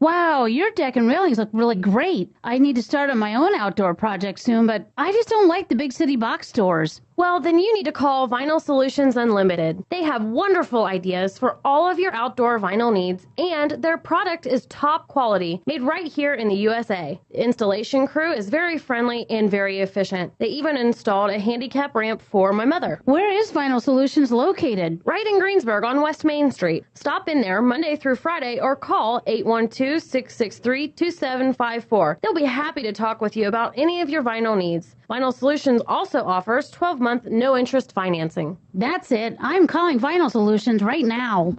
Wow, your deck and railings look really great. I need to start on my own outdoor project soon, but I just don't like the big city box stores. Well, then you need to call Vinyl Solutions Unlimited. They have wonderful ideas for all of your outdoor vinyl needs, and their product is top quality, made right here in the USA. The installation crew is very friendly and very efficient. They even installed a handicap ramp for my mother. Where is Vinyl Solutions located? Right in Greensburg on West Main Street. Stop in there Monday through Friday or call 812-663-2754. They'll be happy to talk with you about any of your vinyl needs. Vinyl Solutions also offers 12-month no-interest financing. That's it. I'm calling Vinyl Solutions right now.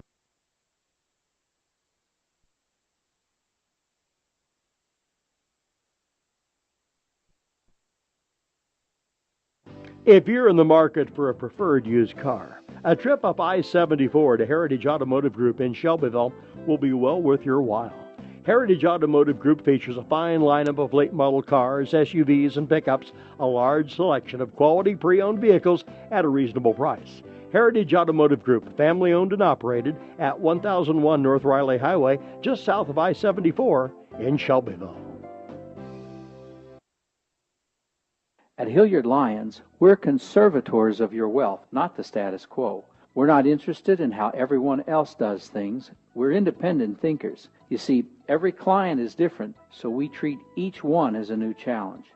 If you're in the market for a preferred used car, a trip up I-74 to Heritage Automotive Group in Shelbyville will be well worth your while. Heritage Automotive Group features a fine lineup of late model cars, SUVs, and pickups, a large selection of quality pre-owned vehicles at a reasonable price. Heritage Automotive Group, family owned and operated at 1001 North Riley Highway, just south of I-74 in Shelbyville. At Hilliard Lyons, we're conservators of your wealth, not the status quo. We're not interested in how everyone else does things. We're independent thinkers. You see, every client is different, so we treat each one as a new challenge.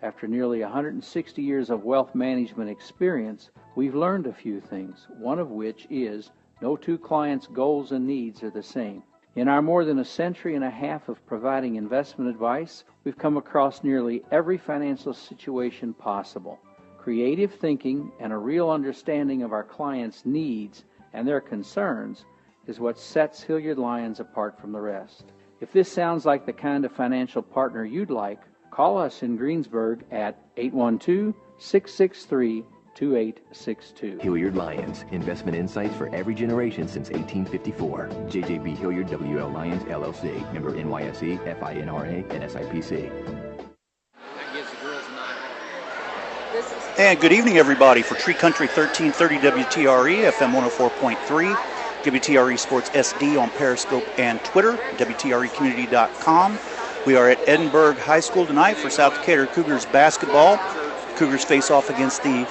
After nearly 160 years of wealth management experience, we've learned a few things, one of which is no two clients' goals and needs are the same. In our more than a century and a half of providing investment advice, we've come across nearly every financial situation possible. Creative thinking and a real understanding of our clients' needs and their concerns is what sets Hilliard Lyons apart from the rest. If this sounds like the kind of financial partner you'd like, call us in Greensburg at 812-663-2862. Hilliard Lyons, investment insights for every generation since 1854. JJB Hilliard WL Lyons LLC, member NYSE, FINRA, and SIPC. And good evening, everybody, for Tree Country 1330 WTRE, FM 104.3, WTRE Sports SD on Periscope and Twitter, WTREcommunity.com. We are at Edinburgh High School tonight for South Decatur Cougars basketball. Cougars face off against the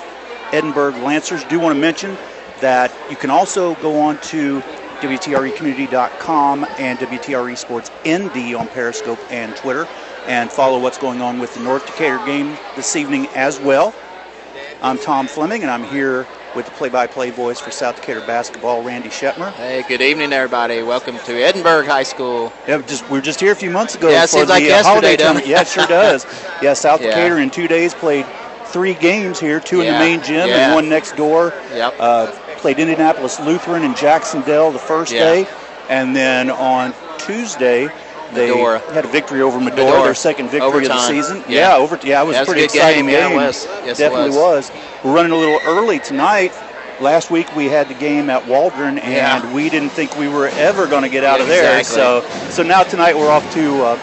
Edinburgh Lancers. Do want to mention that you can also go on to WTREcommunity.com and WTRE Sports ND on Periscope and Twitter and follow what's going on with the North Decatur game this evening as well. I'm Tom Fleming, and I'm here with the play-by-play voice for South Decatur basketball, Randy Shetmer. Hey, good evening, everybody. Welcome to Edinburgh High School. Yeah, we were just here a few months ago yeah, for seems the like yesterday, holiday tournament. It? Yeah, it sure does. Yeah, South Decatur in 2 days played 3 games here, 2 in the main gym and 1 next door. Yep. Played Indianapolis Lutheran and Jacksonville the first day, and then on Tuesday they had a victory over Medora, their second victory of the season. It was a pretty exciting game. Yes, definitely was. We're running a little early tonight. Last week we had the game at Waldron, and we didn't think we were ever going to get out of there. So now tonight we're off to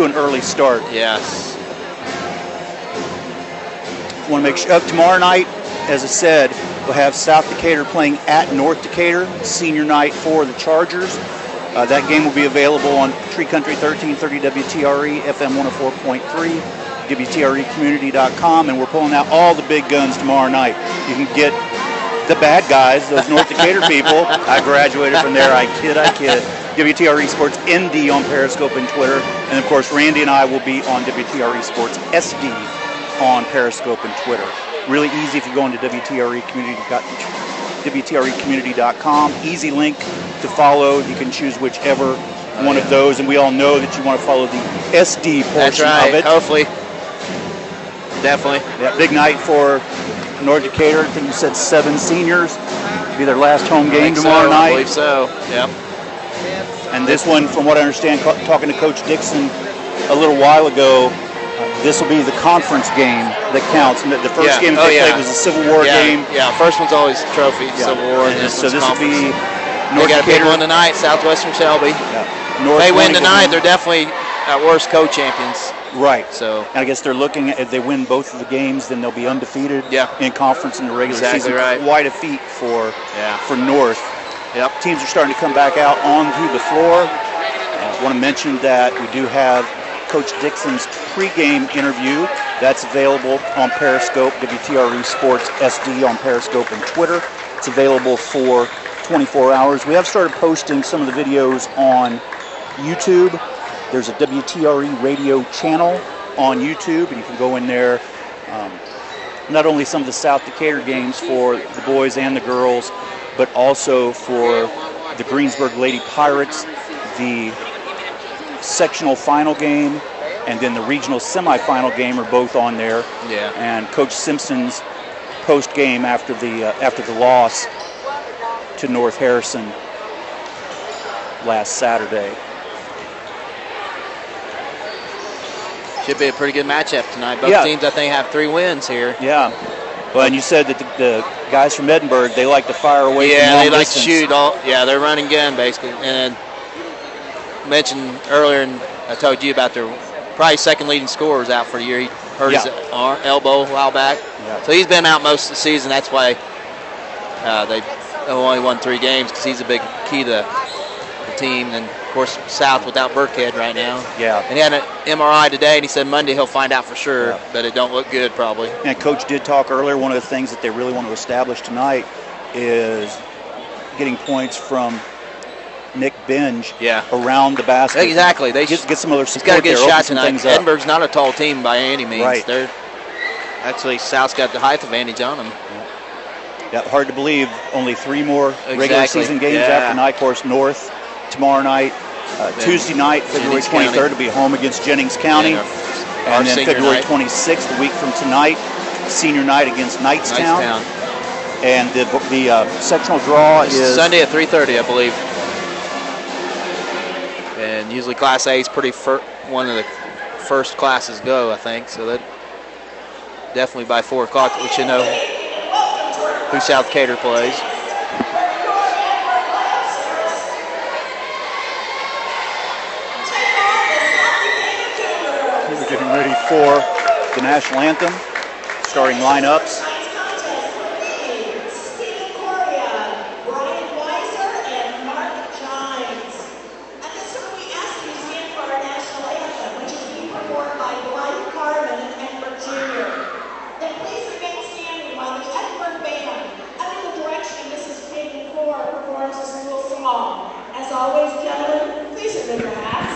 an early start. Yes. Want to make sure tomorrow night, as I said, we'll have South Decatur playing at North Decatur, senior night for the Chargers. That game will be available on Tree Country 1330 WTRE, FM 104.3, WTREcommunity.com, and we're pulling out all the big guns tomorrow night. You can get the bad guys, those North Decatur people. I graduated from there. I kid. WTRE Sports ND on Periscope and Twitter. And, of course, Randy and I will be on WTRE Sports SD on Periscope and Twitter. Really easy if you go into WTREcommunity.com. Easy link to follow. You can choose whichever one of those. And we all know that you want to follow the SD portion of it. Hopefully. Definitely. Yeah, big night for North Decatur. I think you said 7 seniors. It'll be their last home game tomorrow night. I believe so. Yep. And this one, from what I understand, talking to Coach Dixon a little while ago, this will be the conference game that counts. And the first game they played was a Civil War game. Yeah, first one's always trophy, Civil War. And so this will be North Decatur. They got a big one tonight, Southwestern Shelby. If they win tonight, they're definitely at worst co-champions. Right. So, and I guess they're looking at, if they win both of the games, then they'll be undefeated in conference in the regular season. Right. Quite a feat for North. Yep. Teams are starting to come back out onto the floor. I want to mention that we do have Coach Dixon's pregame interview. That's available on Periscope, WTRE Sports SD on Periscope and Twitter. It's available for 24 hours. We have started posting some of the videos on YouTube. There's a WTRE radio channel on YouTube, and you can go in there. Not only some of the South Decatur games for the boys and the girls, but also for the Greensburg Lady Pirates, the sectional final game, and then the regional semifinal game are both on there. Yeah. And Coach Simpson's post game after the loss to North Harrison last Saturday. Should be a pretty good matchup tonight. Both teams, I think, have 3 wins here. Yeah. Well, and you said that the guys from Edinburgh, they like to fire away from long they like to distance. shoot. They're running gun, basically. And mentioned earlier, and I told you about their probably second leading scorer is out for the year. He hurt his elbow a while back. Yeah. So he's been out most of the season. That's why they only won 3 games, because he's a big key to the team. And, of course, South without Burkhead right now. Yeah. And he had an MRI today, and he said Monday he'll find out for sure, but it don't look good probably. And Coach did talk earlier, one of the things that they really want to establish tonight is getting points from Nick Binge around the basket. Exactly. They get some other support. He's got a good there, shot open some tonight. things up. Edinburgh's not a tall team by any means. Right. They're actually, South's got the height advantage on them. Yeah, hard to believe. Only 3 more regular season games after tonight. Of course, North tomorrow night. Tuesday night, February 23rd, will be home against Jennings County. And then February 26th, a week from tonight, senior night against Knightstown. And the sectional draw is Sunday at 3:30, I believe. And usually Class A is one of the first classes go, I think. So that definitely by 4 o'clock we should know who South Decatur plays. We're getting ready for the national anthem. Starting lineups. As always, gentlemen, please remove your hats.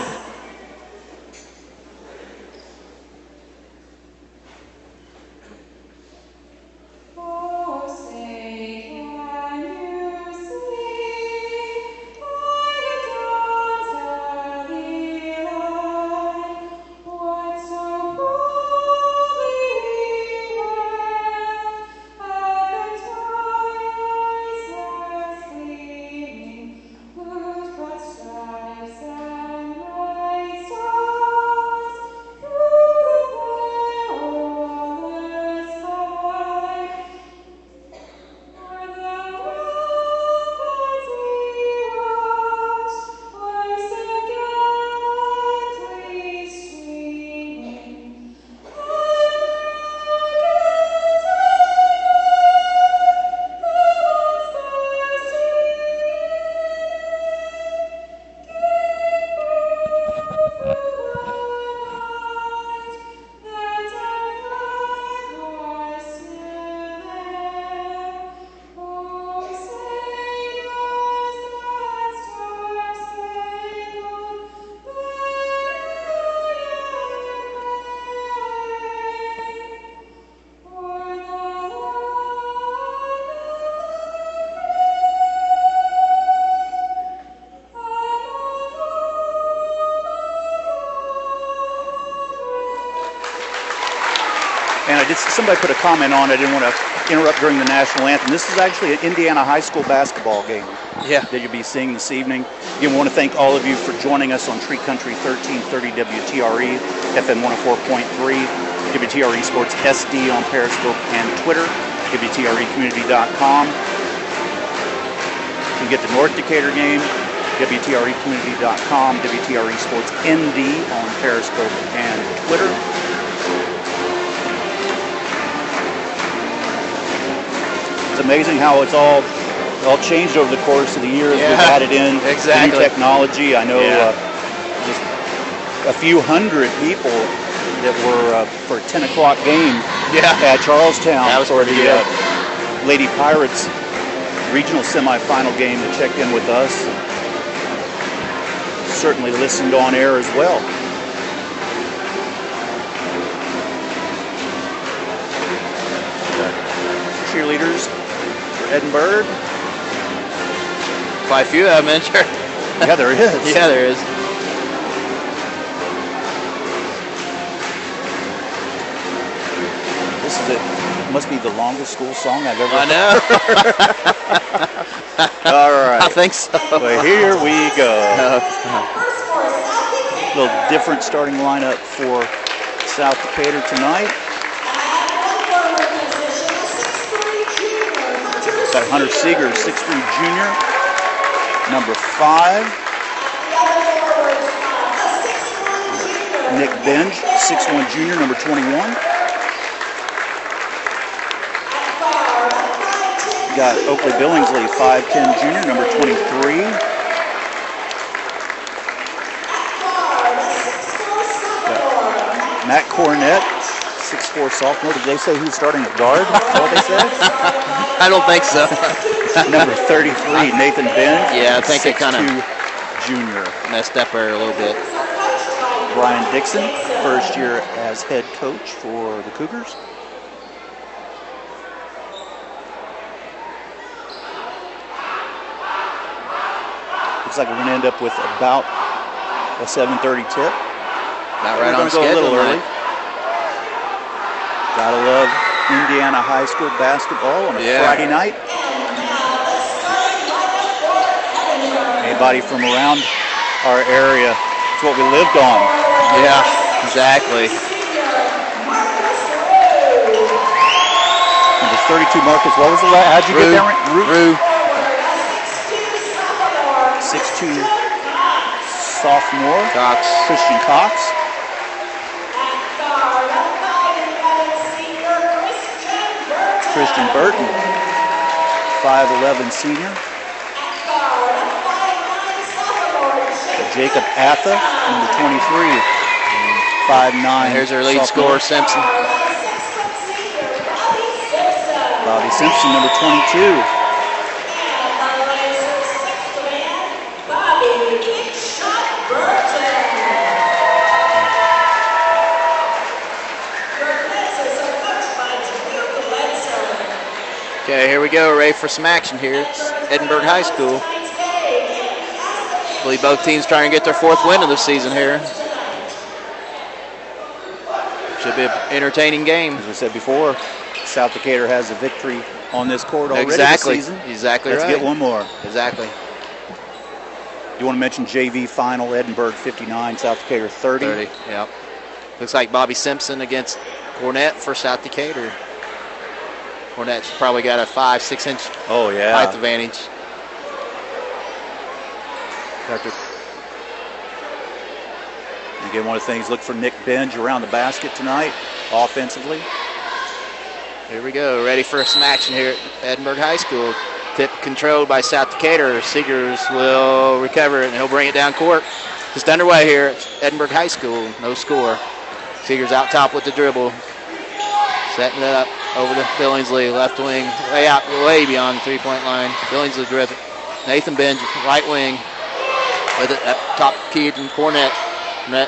Somebody put a comment on it. I didn't want to interrupt during the national anthem. This is actually an Indiana high school basketball game that you'll be seeing this evening. Again, we want to thank all of you for joining us on Tree Country 1330 WTRE, FM 104.3, WTRE Sports SD on Periscope and Twitter, WTREcommunity.com. You can get the North Decatur game, WTREcommunity.com, WTRE Sports ND on Periscope and Twitter. It's amazing how it's all changed over the course of the years. We've added in new technology. I know just a few hundred people that were for a 10 o'clock game at Charlestown. That was for pretty the good. Lady Pirates regional semifinal game that checked in with us. Certainly listened on air as well. Cheerleaders for Edinburgh. Quite a few of them in here. Yeah, there is. Yeah, there is. This is it. Must be the longest school song I've ever heard. I know. All right. I think so. Well, here we go. A little different starting lineup for South Decatur tonight. Got Hunter Seeger, 6'3" junior, number 5. Nick Benj, 6'1" junior, number 21. Got Oakley Billingsley, 5'10" junior, number 23. Got Matt Cornett, 6'4" sophomore. Did they say he was starting at guard? Is that what they said? I don't think so. Number 33, Nathan Benj. Yeah, I think it kind of junior. messed up there a little bit. Brian Dixon, first year as head coach for the Cougars. Looks like we're going to end up with about a 7:30 tip. Not right on schedule. Go a little early. Right? Gotta love Indiana high school basketball on a Friday night. Anybody from around our area, it's what we lived on. Yeah, exactly. Number 32, Marcus, what was the last? How'd you get that right? Rue. 6'2", sophomore. Cox. Christian Cox. Christian Burton, 5'11" senior. Jacob Atha, number 23, 5'9". And here's our lead scorer, Simpson. Bobby Simpson, number 22. Okay, here we go. Ready for some action here. It's Edinburgh High School. I believe both teams trying to get their 4th win of the season here. Should be an entertaining game. As I said before, South Decatur has a victory on this court already this season. Exactly. Let's get one more. Exactly. You want to mention JV final, Edinburgh 59, South Decatur 30. 30, yep. Looks like Bobby Simpson against Cornett for South Decatur. Cornett's probably got a 5-6 inch height advantage. Again, one of the things, look for Nick Benj around the basket tonight, offensively. Here we go, ready for some action here at Edinburgh High School. Tip controlled by South Decatur. Seegers will recover it, and he'll bring it down court. Just underway here at Edinburgh High School, no score. Seegers out top with the dribble. Setting it up over to Billingsley, left wing, way beyond the three-point line. Billingsley driven. Nathan Benj, right wing, with it up top key to Cornett. Cornett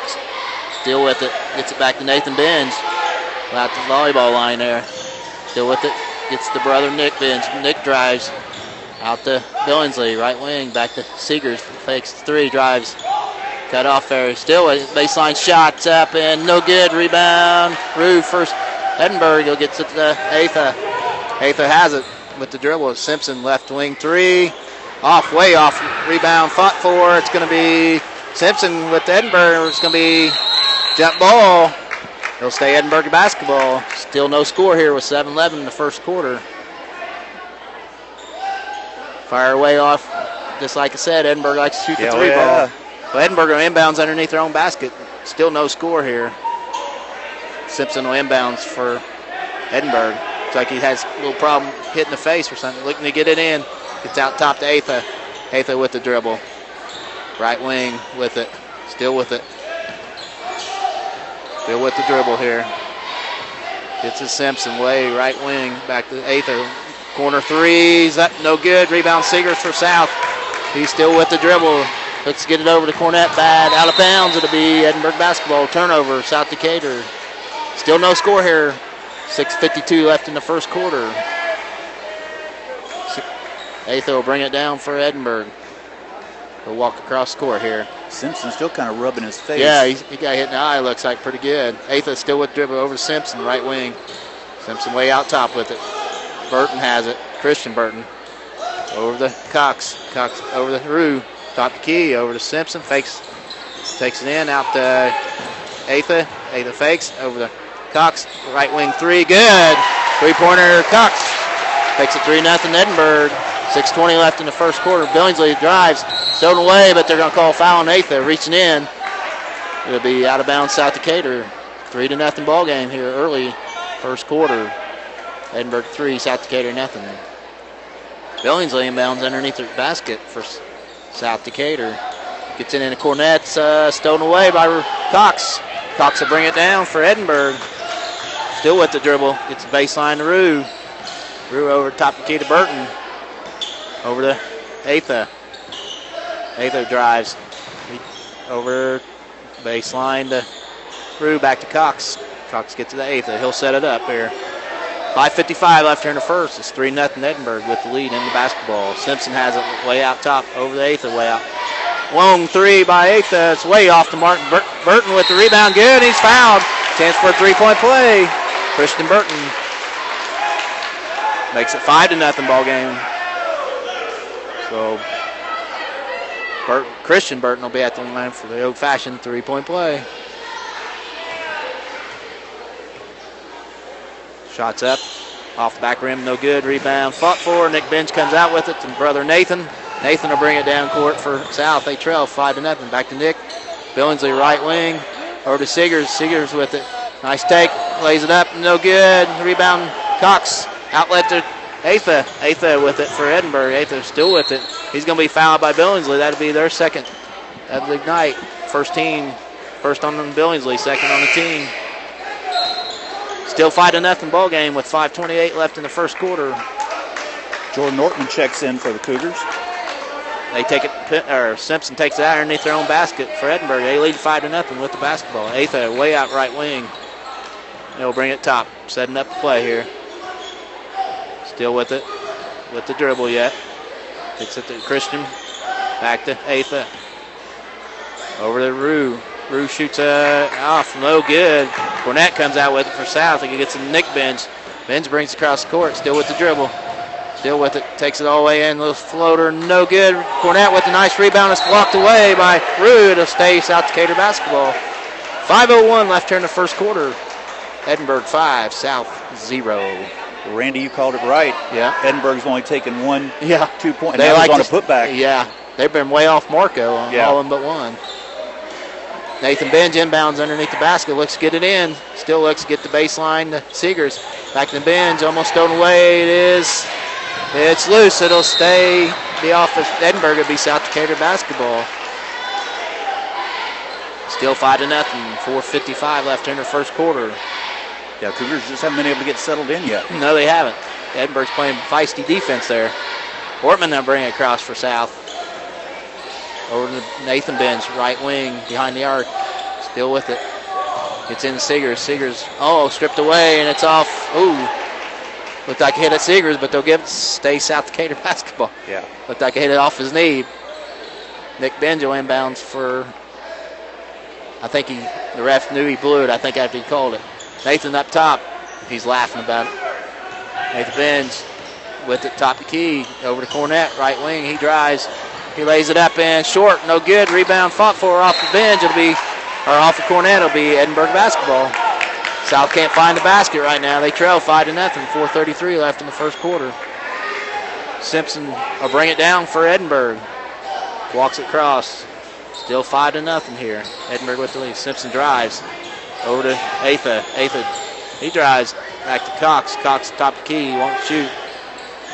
still with it, gets it back to Nathan Benj. Out the volleyball line there. Still with it, gets the brother Nick Benj. Nick drives out to Billingsley, right wing, back to Seegers. Fakes three, drives. Cut off there. Still a baseline shots up and no good. Rebound. Rue first. Edinburgh, he'll get to Atha. Atha has it with the dribble. Simpson left wing three. Way off. Rebound fought for. It's going to be Simpson with Edinburgh. It's going to be jump ball. It'll stay Edinburgh basketball. Still no score here with 7-11 in the first quarter. Fire away off. Just like I said, Edinburgh likes to shoot the three ball. So Edinburgh inbounds underneath their own basket. Still no score here. Simpson will inbounds for Edinburgh. Looks like he has a little problem hitting the face or something. Looking to get it in. Gets out top to Atha. Atha with the dribble. Right wing with it. Still with it. Still with the dribble here. Gets to Simpson, way right wing, back to Ather. Corner threes, that no good. Rebound Seegers for South. He's still with the dribble. Let's get it over to Cornett, bad, out of bounds. It'll be Edinburgh basketball, turnover, South Decatur. Still no score here. 6:52 left in the first quarter. Ather will bring it down for Edinburgh. He'll walk across the court here. Simpson still kind of rubbing his face. Yeah, he got hit in the eye, looks like pretty good. Ather still with dribble over to Simpson, right wing. Simpson way out top with it. Burton has it. Christian Burton. Over the Cox. Cox over the Rue. Top the key. Over to Simpson. Fakes. Takes it in. Out to Ather. Ather fakes. Over the Cox. Right wing three. Good. Three-pointer Cox. Takes it 3-0 Edinburgh. 6:20 left in the first quarter. Billingsley drives. Stolen away, but they're going to call a foul on Ather. Reaching in. It'll be out of bounds South Decatur. 3-0 ball game here early first quarter. Edinburgh 3, South Decatur nothing. Billingsley inbounds underneath the basket for South Decatur. Gets it in the Cornets, stolen away by Cox. Cox will bring it down for Edinburgh. Still with the dribble. Gets the baseline to Rue. Rue over top of the key to Burton. Over to Ather. Ather drives. Over baseline to Rue, back to Cox. Cox gets to the Ather. He'll set it up here. 5:55 left here in the first. It's 3-0 Edinburgh with the lead in the basketball. Simpson has it way out top, over the Ather, way out. Long three by Ather. It's way off the mark. Burton with the rebound. Good. He's fouled. Chance for a three-point play. Christian Burton makes it 5-0 ball game. So Christian Burton will be at the line for the old-fashioned three-point play. Shots up, off the back rim, no good. Rebound fought for. Nick Bench comes out with it to brother Nathan. Nathan will bring it down court for South. They trail 5-0. Back to Nick. Billingsley right wing. Over to Seegers. Seegers with it. Nice take. Lays it up. No good. Rebound Cox. Outlet to Ather. Ather with it for Edinburgh. Ather still with it. He's going to be fouled by Billingsley. That'll be their second of the night. First on Billingsley, second on the team. Still 5-0 ball game with 5:28 left in the first quarter. Jordan Nortman checks in for the Cougars. They take it, or Simpson takes it out underneath their own basket for Edinburgh. They lead 5-0 with the basketball. Ather way out right wing. They'll bring it top, setting up the play here. Still with it, with the dribble yet. Takes it to Christian, back to Ather. Over to Rue. Rue shoots off, no good. Cornett comes out with it for South. He gets to Nick Bench. Bench brings it across the court, still with the dribble. Still with it, takes it all the way in. Little floater, no good. Cornett with a nice rebound. It's blocked away by Rue. It'll stay South Decatur basketball. 5:01 left here in the first quarter. Edinburgh 5, South 0. Randy, you called it right. Yeah. Edinburgh's only taken 2 points. They like on a putback. Yeah, they've been way off Marco on all of them but one. Nathan Benj inbounds underneath the basket, looks to get it in. Still looks to get the baseline to Seegers. Back to Benj, almost stolen away. It's loose. It'll be off of Edinburgh. It'll be South Decatur basketball. Still 5-0. 4:55 left in the first quarter. Yeah, Cougars just haven't been able to get settled in yet. No, they haven't. Edinburgh's playing feisty defense there. Ortman now bringing it across for South. Over to Nathan Bench, right wing, behind the arc. Still with it. Gets in Seegers. Seegers, stripped away, and it's off. Ooh. Looked like he hit at Seegers, but they'll stay South Decatur basketball. Yeah. Looked like he hit it off his knee. Nick Benjo inbounds for, I think the ref knew he blew it, I think, after he called it. Nathan up top. He's laughing about it. Nathan Benj with it, top the key. Over to Cornett, right wing. He drives. He lays it up and short, no good. Rebound fought for off the bench. Off the Cornett. It'll be Edinburgh basketball. South can't find the basket right now. They trail 5-0. 4:33 left in the first quarter. Simpson will bring it down for Edinburgh. Walks it across. Still 5-0 here. Edinburgh with the lead. Simpson drives over to Ather. Ather, he drives back to Cox. Cox top the key. He won't shoot.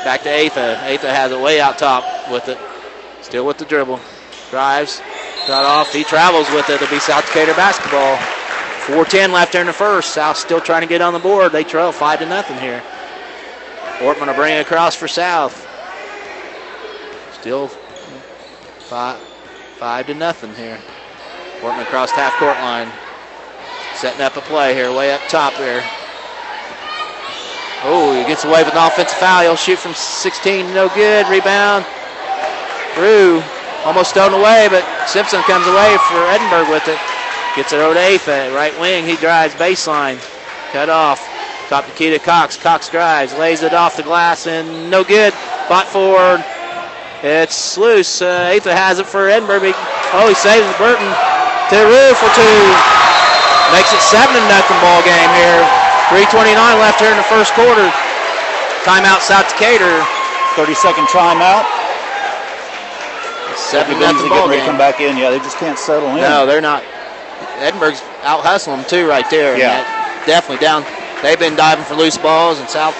Back to Ather. Ather has it way out top with it. Still with the dribble. Drives. Got off. He travels with it. It'll be South Decatur basketball. 4:10 left here in the first. South still trying to get on the board. They trail 5-0 here. Ortman will bring it across for South. Still 5-0 here. Ortman across half court line. Setting up a play here, way up top here. Oh, he gets away with an offensive foul. He'll shoot from 16, no good. Rebound. Rue almost stolen away, but Simpson comes away for Edinburgh with it. Gets it over to Atha, right wing. He drives baseline. Cut off. Top the key to Cox. Cox drives, lays it off the glass, and no good. Bot forward. It's loose. Atha has it for Edinburgh. Oh, he saves Burton to Rue for two. Makes it 7-0 ball game here. 3:29 left here in the first quarter. Timeout, South Decatur. 30-second timeout. 7-0 Getting ball ready to game. come back in. Yeah, they just can't settle in. No, they're not. Edinburgh's out hustling them too right there. Yeah. Definitely down. They've been diving for loose balls, and South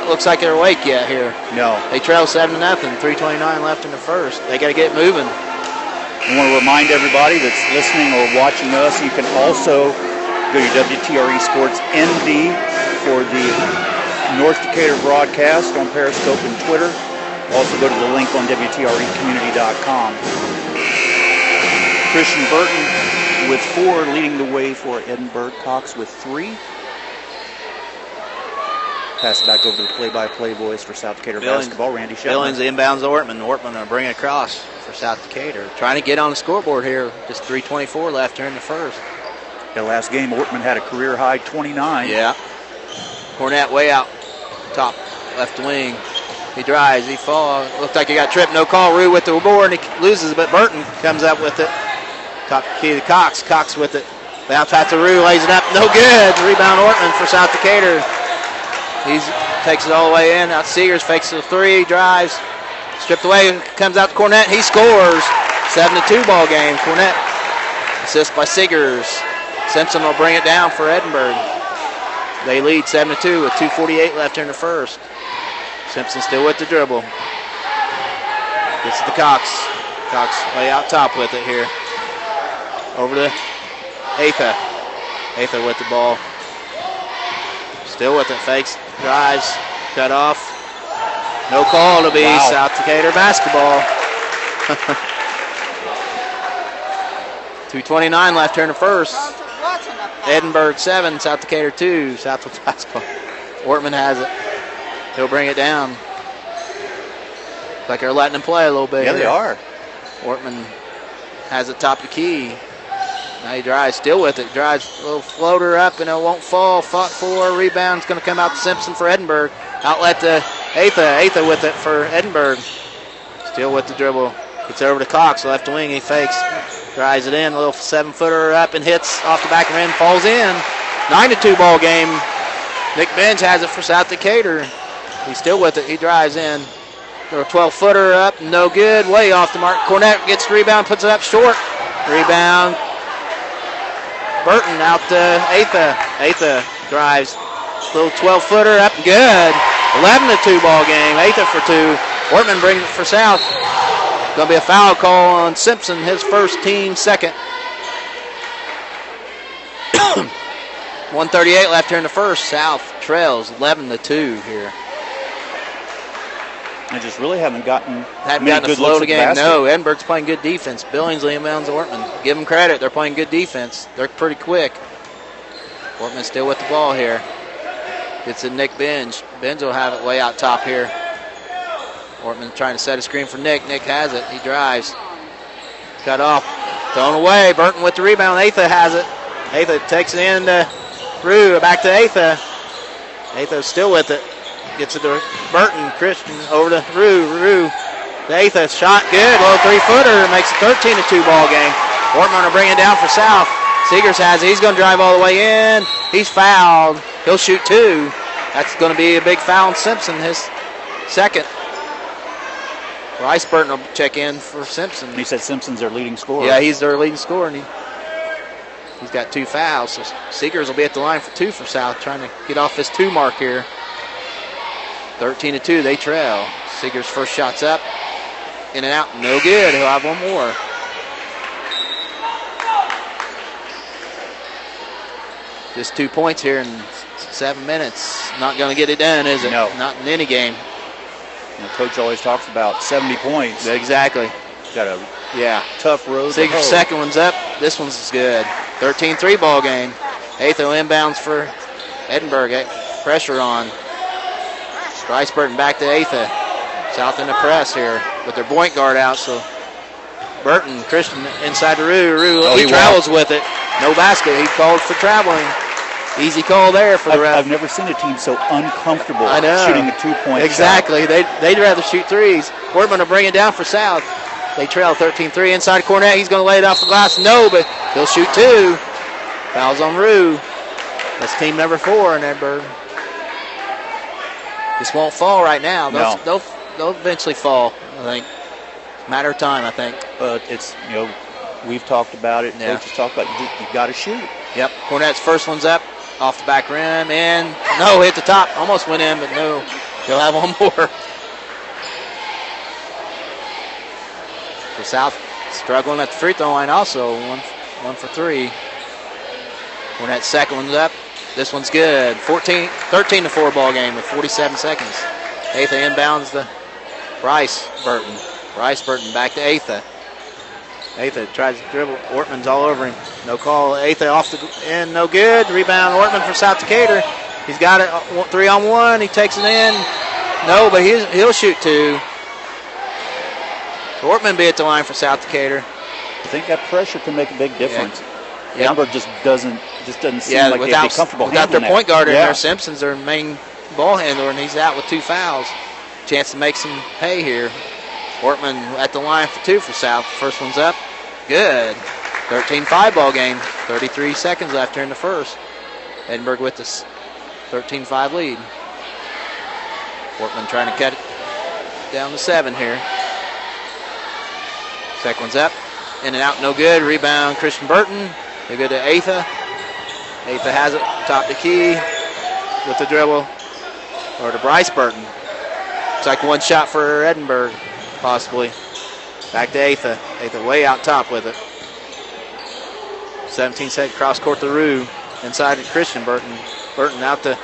looks like they're awake yet here. No. They trail 7-0. 3:29 left in the first. They got to get moving. I want to remind everybody that's listening or watching us, you can also go to WTRE Sports ND for the North Decatur broadcast on Periscope and Twitter. Also go to the link on WTREcommunity.com. Christian Burton with 4, leading the way for Edinburgh. Cox with 3. Pass it back over to the play-by-play voice for South Decatur basketball, Randy Shepard. Billings inbounds Ortman. Ortman will bring it across for South Decatur. Trying to get on the scoreboard here. Just 3:24 left here in the first. The last game, Ortman had a career-high 29. Yeah. Cornett way out top left wing. He drives. He falls. Looked like he got tripped. No call. Rue with the board, and he loses, but Burton comes up with it. Top key to Cox. Cox with it. Bounce pass to Rue. Lays it up. No good. Rebound Ortman for South Decatur. He takes it all the way in. Out Seegers fakes the 3. Drives. Stripped away. Comes out to Cornett. He scores. 7-2 ball game. Cornett. Assist by Seegers. Simpson will bring it down for Edinburgh. They lead 7-2 with 2:48 left in the first. Simpson still with the dribble. Gets it to Cox. Cox way out top with it here. Over to Atha. Atha with the ball. Still with it. Fakes. Drives. Cut off. No call to be South Decatur basketball. 2:29 left here in the first. Edinburgh 7, South Decatur 2. Southwoods basketball. Ortman has it. He'll bring it down. Looks like they're letting him play a little bit. Yeah, here. they are. Ortman has it top of the key. Now he drives, still with it. Drives a little floater up, and it won't fall. Fought for. Rebound's going to come out to Simpson for Edinburgh. Outlet to Atha. Atha with it for Edinburgh. Still with the dribble. Gets over to Cox, left wing. He fakes. Drives it in. A little 7-footer up and hits off the back of the rim. Falls in. 9-2 ball game. Nick Benj has it for South Decatur. He's still with it. He drives in. A 12-footer up. No good. Way off the mark. Cornett gets the rebound. Puts it up short. Rebound. Burton out to Atha. Atha drives. Little 12-footer up. Good. 11-2 ball game. Atha for 2. Ortman brings it for South. Going to be a foul call on Simpson, his first, team second. 1:38 left here in the first. South trails 11-2 here. I just really haven't gotten a flow to game. No, Edinburgh's playing good defense. Billingsley inbounds Ortman. Give them credit. They're playing good defense. They're pretty quick. Ortman still with the ball here. Gets to Nick Benj. Benj will have it way out top here. Ortman trying to set a screen for Nick. Nick has it. He drives. Cut off. Thrown away. Burton with the rebound. Atha has it. Atha takes it in to Rue. Back to Atha. Atha's still with it. Gets it to Burton. Christian over to Rue. Rue to Atha. Shot good. Little 3-footer. Makes it 13-2 ball game. Ortman will bring it down for South. Seegers has it. He's going to drive all the way in. He's fouled. He'll shoot 2. That's going to be a big foul on Simpson, his second. Bryce Burton will check in for Simpson. He said Simpson's their leading scorer. Yeah, he's their leading scorer, and he's got 2 fouls. So Seegers will be at the line for 2 for South, trying to get off this 2 mark here. 13-2, they trail. Seegers' first shot's up. In and out, no good. He'll have one more. Just 2 points here in 7 minutes. Not going to get it done, is it? No. Not in any game. Coach always talks about 70 points. Exactly. Got a tough road. Seeger's second one's up. This one's good. 13-3 ball game. Atho inbounds for Edinburgh. Pressure on. Bryce Burton back to Atho. South in the press here with their point guard out. So Burton, Christian inside to Rue. He travels with it. No basket. He called for traveling. Easy call there for the ref. I've never seen a team so uncomfortable shooting a 2-point exactly. shot. They'd rather shoot threes. Portman will bring it down for South. They trail 13-3 inside Cornett. He's going to lay it off the glass. No, but he'll shoot 2. Fouls on Rue. That's team number 4 in Edinburgh. This won't fall right now. They'll eventually fall, I think. Matter of time, I think. It's, we've talked about it. Coaches talk about you've got to shoot. Yep. Cornett's first one's up. Off the back rim, and no, hit the top. Almost went in, but no. He'll have one more. So South struggling at the free throw line also. One for 3. Cornett's second one's up. This one's good. 13-4 ball game with 47 seconds. Atha inbounds the Bryce Burton. Bryce Burton back to Atha. Atha tries to dribble. Ortman's all over him. No call. Atha off the end. No good. Rebound Ortman for South Decatur. He's got it 3-on-1. He takes it in. No, but he'll shoot 2. Ortman be at the line for South Decatur. I think that pressure can make a big difference. Yeah. Edinburgh just doesn't seem like they'd be comfortable without their handling point guard in that. there. Simpson's their main ball handler, and he's out with 2 fouls. Chance to make some hay here. Ortman at the line for 2 for South. First one's up. Good. 13-5 ball game. 33 seconds left here in the first. Edinburgh with this 13-5 lead. Ortman trying to cut it down to 7 here. Second one's up. In and out, no good. Rebound, Christian Burton. They go to Atha. Atha has it, top the key with the dribble. Or to Bryce Burton. It's like one shot for Edinburgh, possibly. Back to Atha. Atha way out top with it. 17-second cross court to Rue. Inside to Christian Burton. Burton out to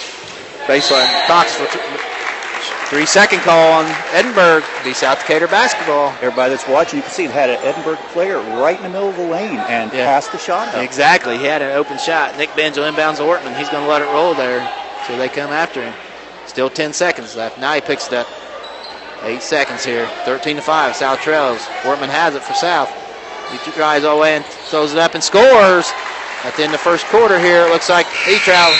baseline. Cox for 3-second call on Edinburgh. Be South Decatur basketball. Everybody that's watching, you can see it had an Edinburgh player right in the middle of the lane and passed the shot up. Exactly. He had an open shot. Nick Benjo inbounds Ortman. He's going to let it roll there. So they come after him. Still 10 seconds left. Now he picks it up. 8 seconds here. 13-5. South trails. Ortman has it for South. He drives all the way and throws it up and scores. At the end of the first quarter here, it looks like he traveled.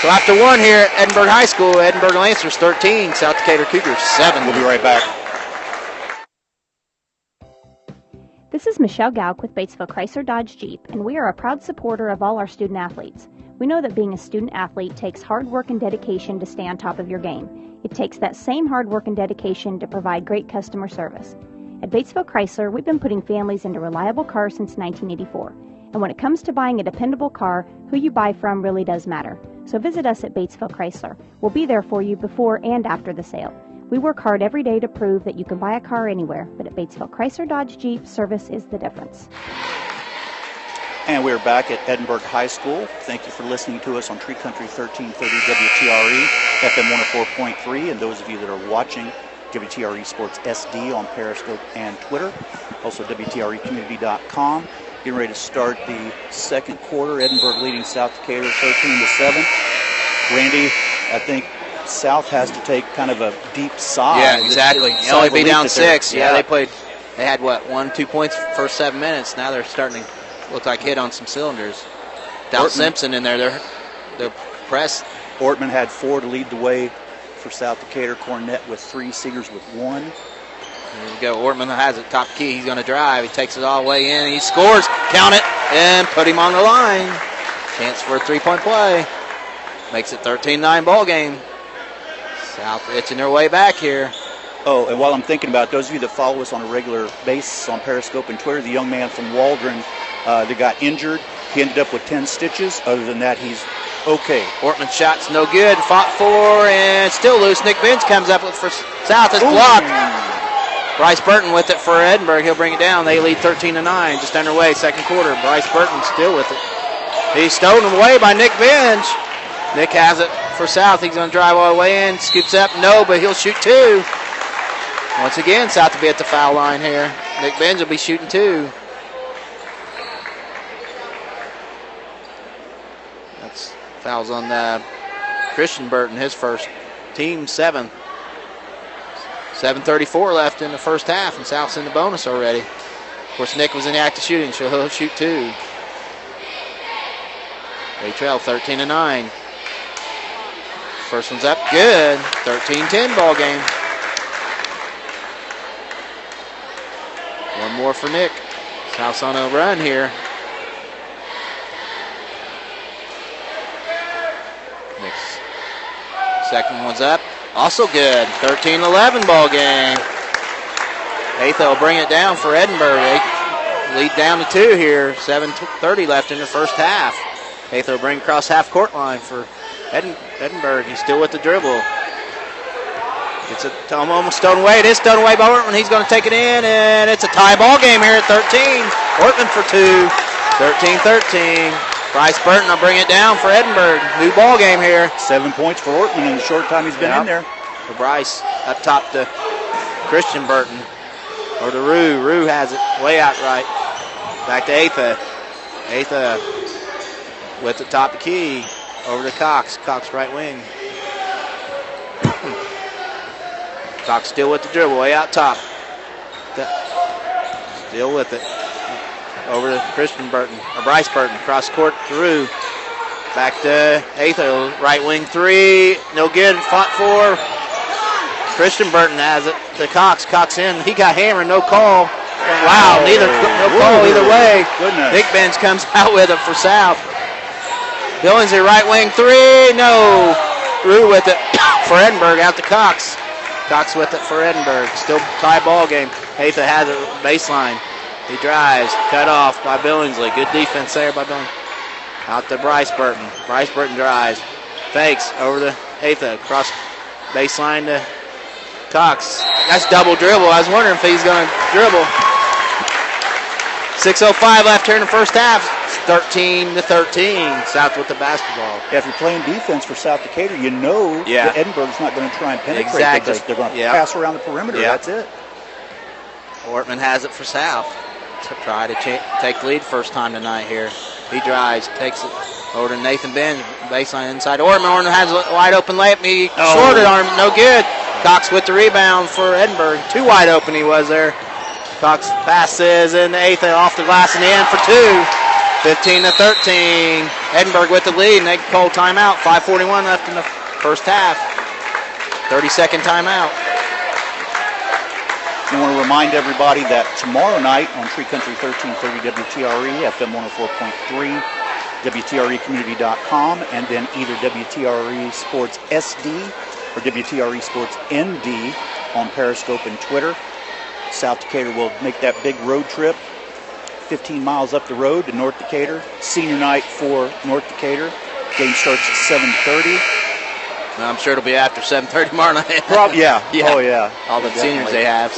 So after 1 here at Edinburgh High School, Edinburgh Lancers 13, South Decatur Cougars 7. We'll be right back. This is Michelle Gauk with Batesville Chrysler Dodge Jeep, and we are a proud supporter of all our student athletes. We know that being a student athlete takes hard work and dedication to stay on top of your game. It takes that same hard work and dedication to provide great customer service. At Batesville Chrysler, we've been putting families into reliable cars since 1984. And when it comes to buying a dependable car, who you buy from really does matter. So visit us at Batesville Chrysler. We'll be there for you before and after the sale. We work hard every day to prove that you can buy a car anywhere, but at Batesville Chrysler Dodge Jeep, service is the difference. And we're back at Edinburgh High School. Thank you for listening to us on Tree Country 1330 WTRE, FM 104.3, and those of you that are watching WTRE Sports SD on Periscope and Twitter, also WTREcommunity.com. Getting ready to start the second quarter. Edinburgh leading South Decatur 13-7. Randy, I think South has to take kind of a deep sigh. Yeah, exactly. You only be down 6. Yeah, they had 1-2 points first 7 minutes. Now they're starting to look like hit on some cylinders. Without Simpson in there, they're pressed. Ortman had 4 to lead the way for South Decatur. Cornett with 3, Seegers with 1. Here we go. Ortman has it, top key. He's going to drive. He takes it all the way in. He scores. Count it. And put him on the line. Chance for a 3-point play. Makes it 13-9 ball game. South itching their way back here. Oh, and while I'm thinking about it, those of you that follow us on a regular basis on Periscope and Twitter, the young man from Waldron that got injured, he ended up with 10 stitches. Other than that, he's okay. Ortman's shot's no good. Fought for and still loose. Nick Bench comes up with for South. It's blocked. Bryce Burton with it for Edinburgh. He'll bring it down. They lead 13-9. Just underway, second quarter. Bryce Burton still with it. He's stolen away by Nick Benj. Nick has it for South. He's going to drive all the way in. Scoops up. No, but he'll shoot 2. Once again, South to be at the foul line here. Nick Benj will be shooting 2. That's fouls on Christian Burton, his first. Team 7. 7:34 left in the first half, and South's in the bonus already. Of course, Nick was in the act of shooting, so he'll shoot 2. They trail 13-9. First one's up, good. 13-10 ball game. One more for Nick. South's on a run here. Nick's second one's up, also good. 13-11 ball game. Atha will bring it down for Edinburgh. They lead down to 2 here. 7:30 left in the first half. Atha will bring across half court line for Edinburgh. He's still with the dribble. It's almost stolen away. It is stolen away by Ortman. He's going to take it in, and it's a tie ball game here at 13. Ortman for 2. 13-13. Bryce Burton will bring it down for Edinburgh. New ball game here. 7 points for Ortman in the short time he's been in there. For Bryce up top to Christian Burton. Or to Rue. Rue has it way out right. Back to Atha. Atha with the top of the key. Over to Cox. Cox right wing. Cox still with the dribble, way out top. Still with it. Over to Christian Burton, or Bryce Burton, cross court through. Back to Atha, right wing 3, no good, fought for. Christian Burton has it to Cox. Cox in, he got hammered, no call. Wow, no call either way. Goodness. Nick Benj comes out with it for South. Billingsley, right wing 3, no. Rue with it for Edinburgh, out to Cox. Cox with it for Edinburgh. Still tie ball game. Atha has it baseline. He drives. Cut off by Billingsley. Good defense there by Billingsley. Out to Bryce Burton. Bryce Burton drives. Fakes over to Atha. Cross baseline to Cox. That's double dribble. I was wondering if he's going to dribble. 6:05 left here in the first half. 13-13. South with the basketball. Yeah, if you're playing defense for South Decatur, you know that Edinburgh's not going to try and penetrate. Exactly. They're going to pass around the perimeter. That's it. Ortman has it for South to try to take the lead first time tonight here. He drives, takes it over to Nathan Benj, baseline inside. Ortman has a wide open layup. He shorted arm, no good. Cox with the rebound for Edinburgh. Too wide open he was there. Cox passes in the Atha off the glass and in for 2. 15-13. Edinburgh with the lead, and they call timeout. 5:41 left in the first half. 30-second timeout. I want to remind everybody that tomorrow night on Tree Country 1330 WTRE, FM 104.3, WTREcommunity.com, and then either WTRE Sports SD or WTRE Sports ND on Periscope and Twitter. South Decatur will make that big road trip, 15 miles up the road to North Decatur. Senior night for North Decatur. Game starts at 7:30. I'm sure it'll be after 7:30 tomorrow night. Probably, yeah. Oh, yeah. All the seniors they have.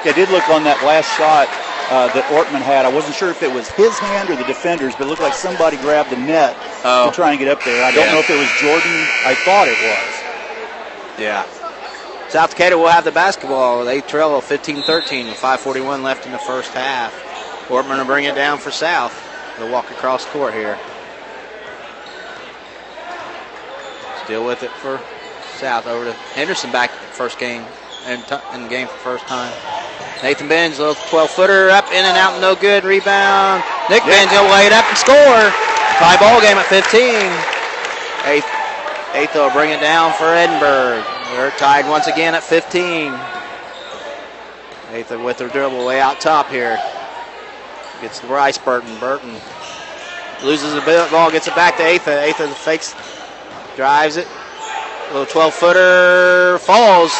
Yeah, I did look on that last shot that Ortman had. I wasn't sure if it was his hand or the defender's, but it looked like somebody grabbed the net to try and get up there. I don't know if it was Jordan. I thought it was. Yeah. South Decatur will have the basketball. They trail 15-13 with 5:41 left in the first half. Ortman will bring it down for South. They'll walk across court here. Still with it for South. Over to Henderson back first game in the game for first time. Nathan Benj, little 12-footer up, in and out, no good. Rebound. Nick Benj will lay it up and score. Tie ball game at 15. Atha will bring it down for Edinburgh. They're tied once again at 15. Atha with their dribble way out top here. Gets the Bryce Burton. Burton loses the ball, gets it back to Atha. Atha fakes, drives it. A little 12-footer, falls.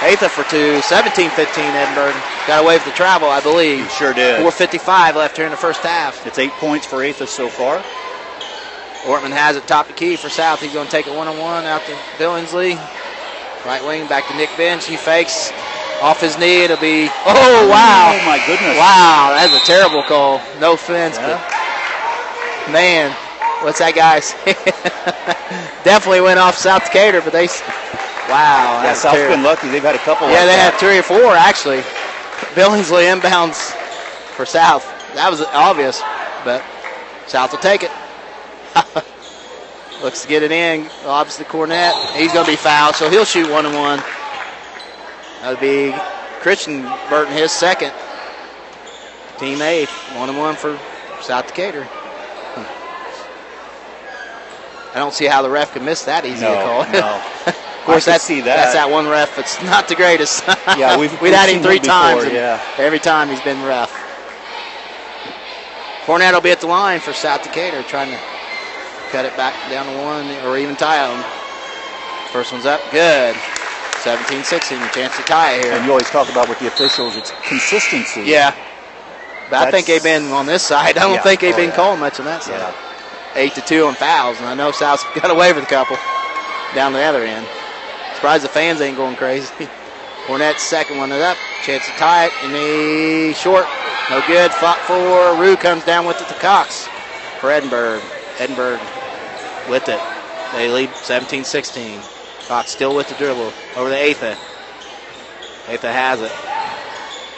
Atha for 2. 17-15 Edinburgh. Got away with the travel, I believe. Sure did. 4:55 left here in the first half. It's 8 points for Atha so far. Ortman has it top the key for South. He's going to take it one-on-one out to Billingsley. Right wing back to Nick Benj. He fakes off his knee. It'll be, oh, wow. Oh, my goodness. Wow, that's a terrible call. No offense, but Man, what's that guy say? Definitely went off South Decatur, but they, wow. Yeah, South's been lucky. They've had a couple. Yeah, like they that. had 3 or 4, actually. Billingsley inbounds for South. That was obvious, but South will take it. Looks to get it in. Obviously, Cornett. He's going to be fouled, so he'll shoot 1-1. That would be Christian Burton, his second. Team 8th. 1-1 for South Decatur. I don't see how the ref could miss that easy a call. No. Of course, that's that one ref. It's not the greatest. Yeah, we've had him 3 times. Before, yeah. Every time he's been rough. Cornett will be at the line for South Decatur, trying to cut it back down to 1 or even tie them. First one's up, good. 17-16, a chance to tie it here. And you always talk about with the officials, it's consistency. Yeah. But I think they've been on this side. I don't think they've been calling much on that side. Yeah. 8-2 on fouls, and I know South's got away with a couple down the other end. Surprised the fans ain't going crazy. Cornett's second one is up. Chance to tie it, and he short. No good. Fought for. Rue comes down with it to Cox for Edinburgh. Edinburgh with it. They lead 17-16. Cox still with the dribble. Over to Atha. Atha has it.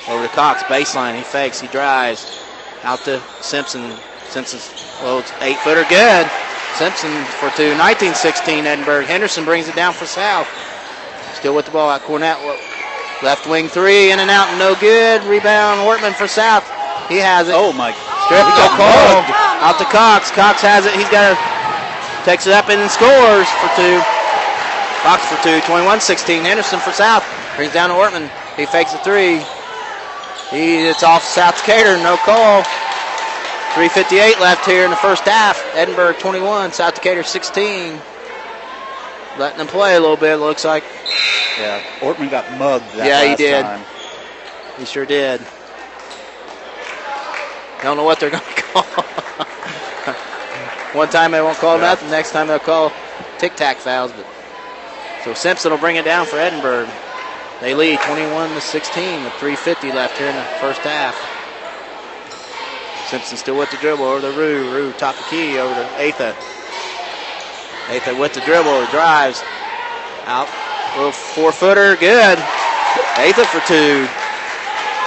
Over to Cox. Baseline. He fakes. He drives. Out to Simpson. Simpson's, well, it's 8-footer. Good. Simpson for 2. 19-16 Edinburgh. Henderson brings it down for South. Still with the ball at Cornett. Left wing 3. In and out. No good. Rebound. Ortman for South. He has it. Oh, my. Strip go call. Out to Cox. Cox has it. He's got to. Takes it up and scores for 2. Cox for 2. 21-16. Henderson for South. Brings down to Ortman. He fakes a 3. It's off South Decatur. No call. 3:58 left here in the first half. Edinburgh 21, South Decatur 16. Letting them play a little bit, looks like. Yeah, Ortman got mugged that Yeah, he last did. time. He sure did. Don't know what they're going to call. One time they won't call nothing, next time they'll call tic-tac fouls. But so Simpson will bring it down for Edinburgh. They lead 21-16 with 3:50 left here in the first half. Simpson still with the dribble over to Rue. Rue top the key over to Atha. Atha with the dribble, drives. Out, little 4-footer, good. Atha for 2.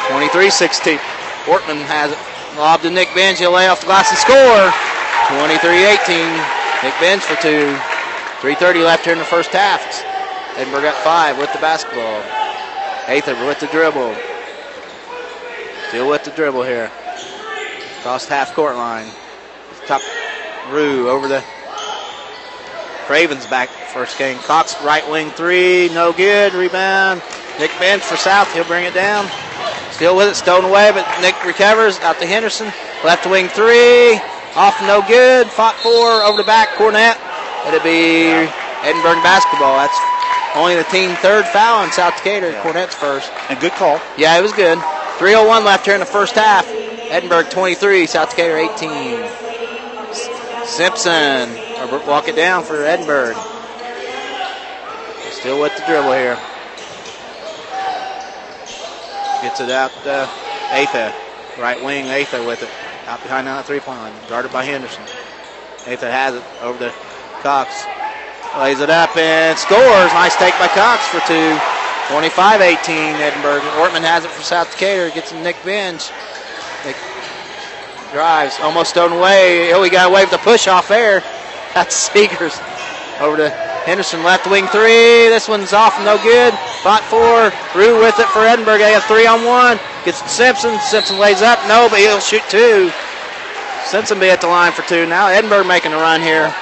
23-16. Ortman has it. Lob to Nick Benj. He'll lay off the glass and score. 23-18. Nick Benj for 2. 3:30 left here in the first half. Edinburgh got 5 with the basketball. Atha with the dribble. Still with the dribble here. Across half court line. Top Rue over the Cravens back first game. Cox right wing 3. No good. Rebound. Nick Bench for South. He'll bring it down. Still with it. Stolen away, but Nick recovers. Out to Henderson. Left wing 3. Off no good. Fought for. Over the back. Cornett. It'll be Edinburgh basketball. That's only the team 3rd foul in South Decatur. Yeah. Cornett's first. And good call. Yeah, it was good. 3:01 left here in the first half. Edinburgh 23, South Decatur 18. Simpson will walk it down for Edinburgh. Still with the dribble here. Gets it out to Atha. Right wing, Atha with it. Out behind that 3-point line. Guarded by Henderson. Atha has it over to Cox. Lays it up and scores. Nice take by Cox for 2. 25-18 Edinburgh. Ortman has it for South Decatur. Gets him Nick Benj. Nick drives. Almost stolen away. Oh, he got away with the push off there. That's Seegers. Over to Henderson. Left wing 3. This one's off. No good. Fought for. Rue with it for Edinburgh. They have 3-on-1. Gets to Simpson. Simpson lays up. No, but he'll shoot 2. Simpson be at the line for 2 now. Edinburgh making a run here.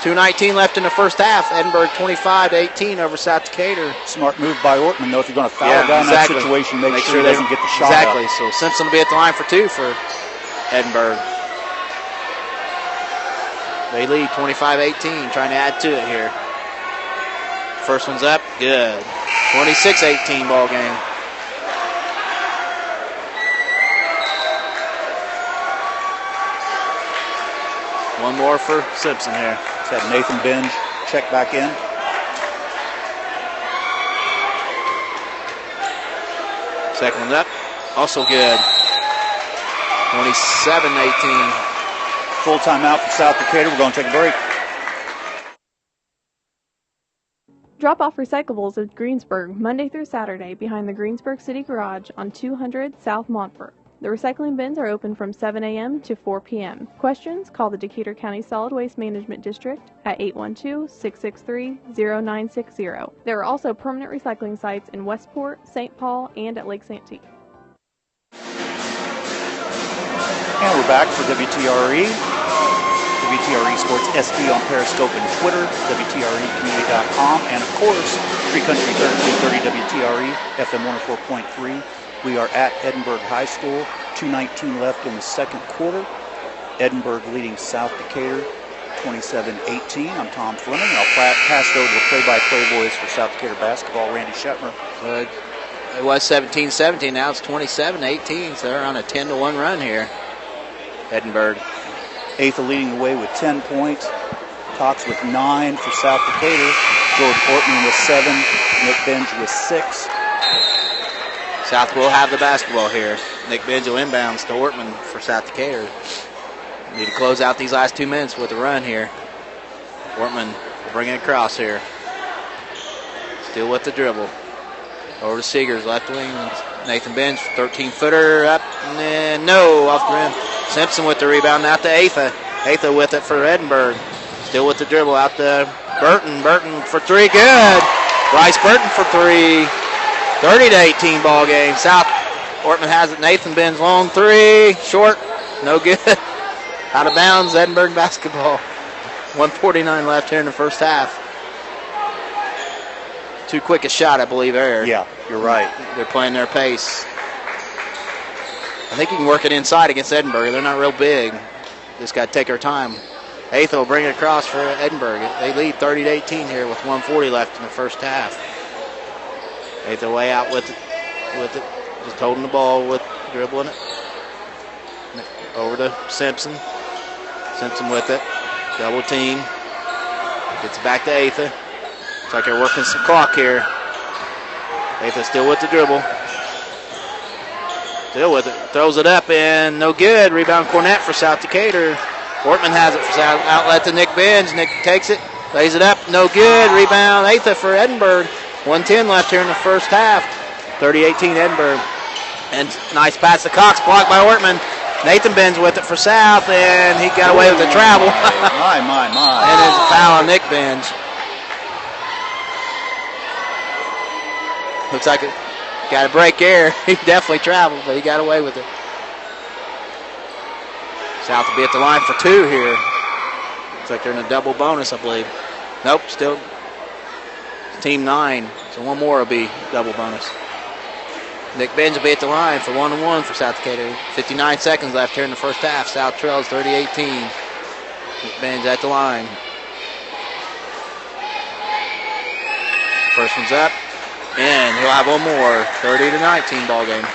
2:19 left in the first half. Edinburgh 25-18 over South Decatur. Smart move by Ortman, though. If you're going to foul a guy in that situation, make sure he doesn't get the shot Exactly. up. So Simpson will be at the line for 2 for Edinburgh. They lead 25-18, trying to add to it here. First one's up. Good. 26-18 ball game. One more for Simpson here. Had Nathan Benj check back in. Second one's up. Also good. 27-18. Full timeout for South Decatur. We're going to take a break. Drop off recyclables at Greensburg Monday through Saturday behind the Greensburg City Garage on 200 South Montfort. The recycling bins are open from 7 a.m. to 4 p.m. Questions? Call the Decatur County Solid Waste Management District at 812-663-0960. There are also permanent recycling sites in Westport, St. Paul, and at Lake Santee. And we're back for WTRE. WTRE Sports SD on Periscope and Twitter, WTREcommunity.com, and of course, Free Country 1330 WTRE, FM 104.3. We are at Edinburgh High School, 2:19 left in the second quarter. Edinburgh leading South Decatur 27-18. I'm Tom Fleming. I'll pass it over to the play-by-play voice for South Decatur basketball, Randy Shetmer. It was 17-17, now it's 27-18, so they're on a 10-1 run here, Edinburgh. Atha leading the way with 10 points. Cox with 9 for South Decatur. Jordan Ortman with 7. Nick Benj with 6. South will have the basketball here. Nick Benj will inbounds to Ortman for South Decatur. Need to close out these last 2 minutes with a run here. Ortman will bring it across here. Still with the dribble. Over to Seegers, left wing. Nathan Benj, 13-footer up, and no, off the rim. Simpson with the rebound, out to Atha. Atha with it for Edinburgh. Still with the dribble, out to Burton. Burton for 3, good. Bryce Burton for 3. 30-18 ball game. South, Ortman has it. Nathan Benj, long 3, short, no good. Out of bounds, Edinburgh basketball. 1:49 left here in the first half. Too quick a shot, I believe, there. Yeah, you're right. They're playing their pace. I think you can work it inside against Edinburgh. They're not real big. Just got to take our time. Atha will bring it across for Edinburgh. They lead 30-18 here with 1:40 left in the first half. Atha way out with it. Just holding the ball, with dribbling it. Over to Simpson. Simpson with it. Double team. Gets it back to Atha. Looks like they're working some clock here. Atha still with the dribble. Still with it. Throws it up and no good. Rebound Cornett for South Decatur. Ortman has it for South. Outlet to Nick Benj. Nick takes it. Lays it up. No good. Rebound Atha for Edinburgh. 1:10 left here in the first half. 30-18 Edinburgh. And nice pass to Cox. Blocked by Ortman. Nathan Benj with it for South. And he got away with the travel. My. And there's a foul on Nick Benj. Looks like it got a break air. He definitely traveled, but he got away with it. South will be at the line for 2 here. Looks like they're in a double bonus, I believe. Nope, still team 9. So one more will be double bonus. Nick Benj will be at the line for 1-1 for South Decatur. 59 seconds left here in the first half. South trails 30-18. Nick Benj at the line. First one's up. And he'll have one more. 30-19 ball game.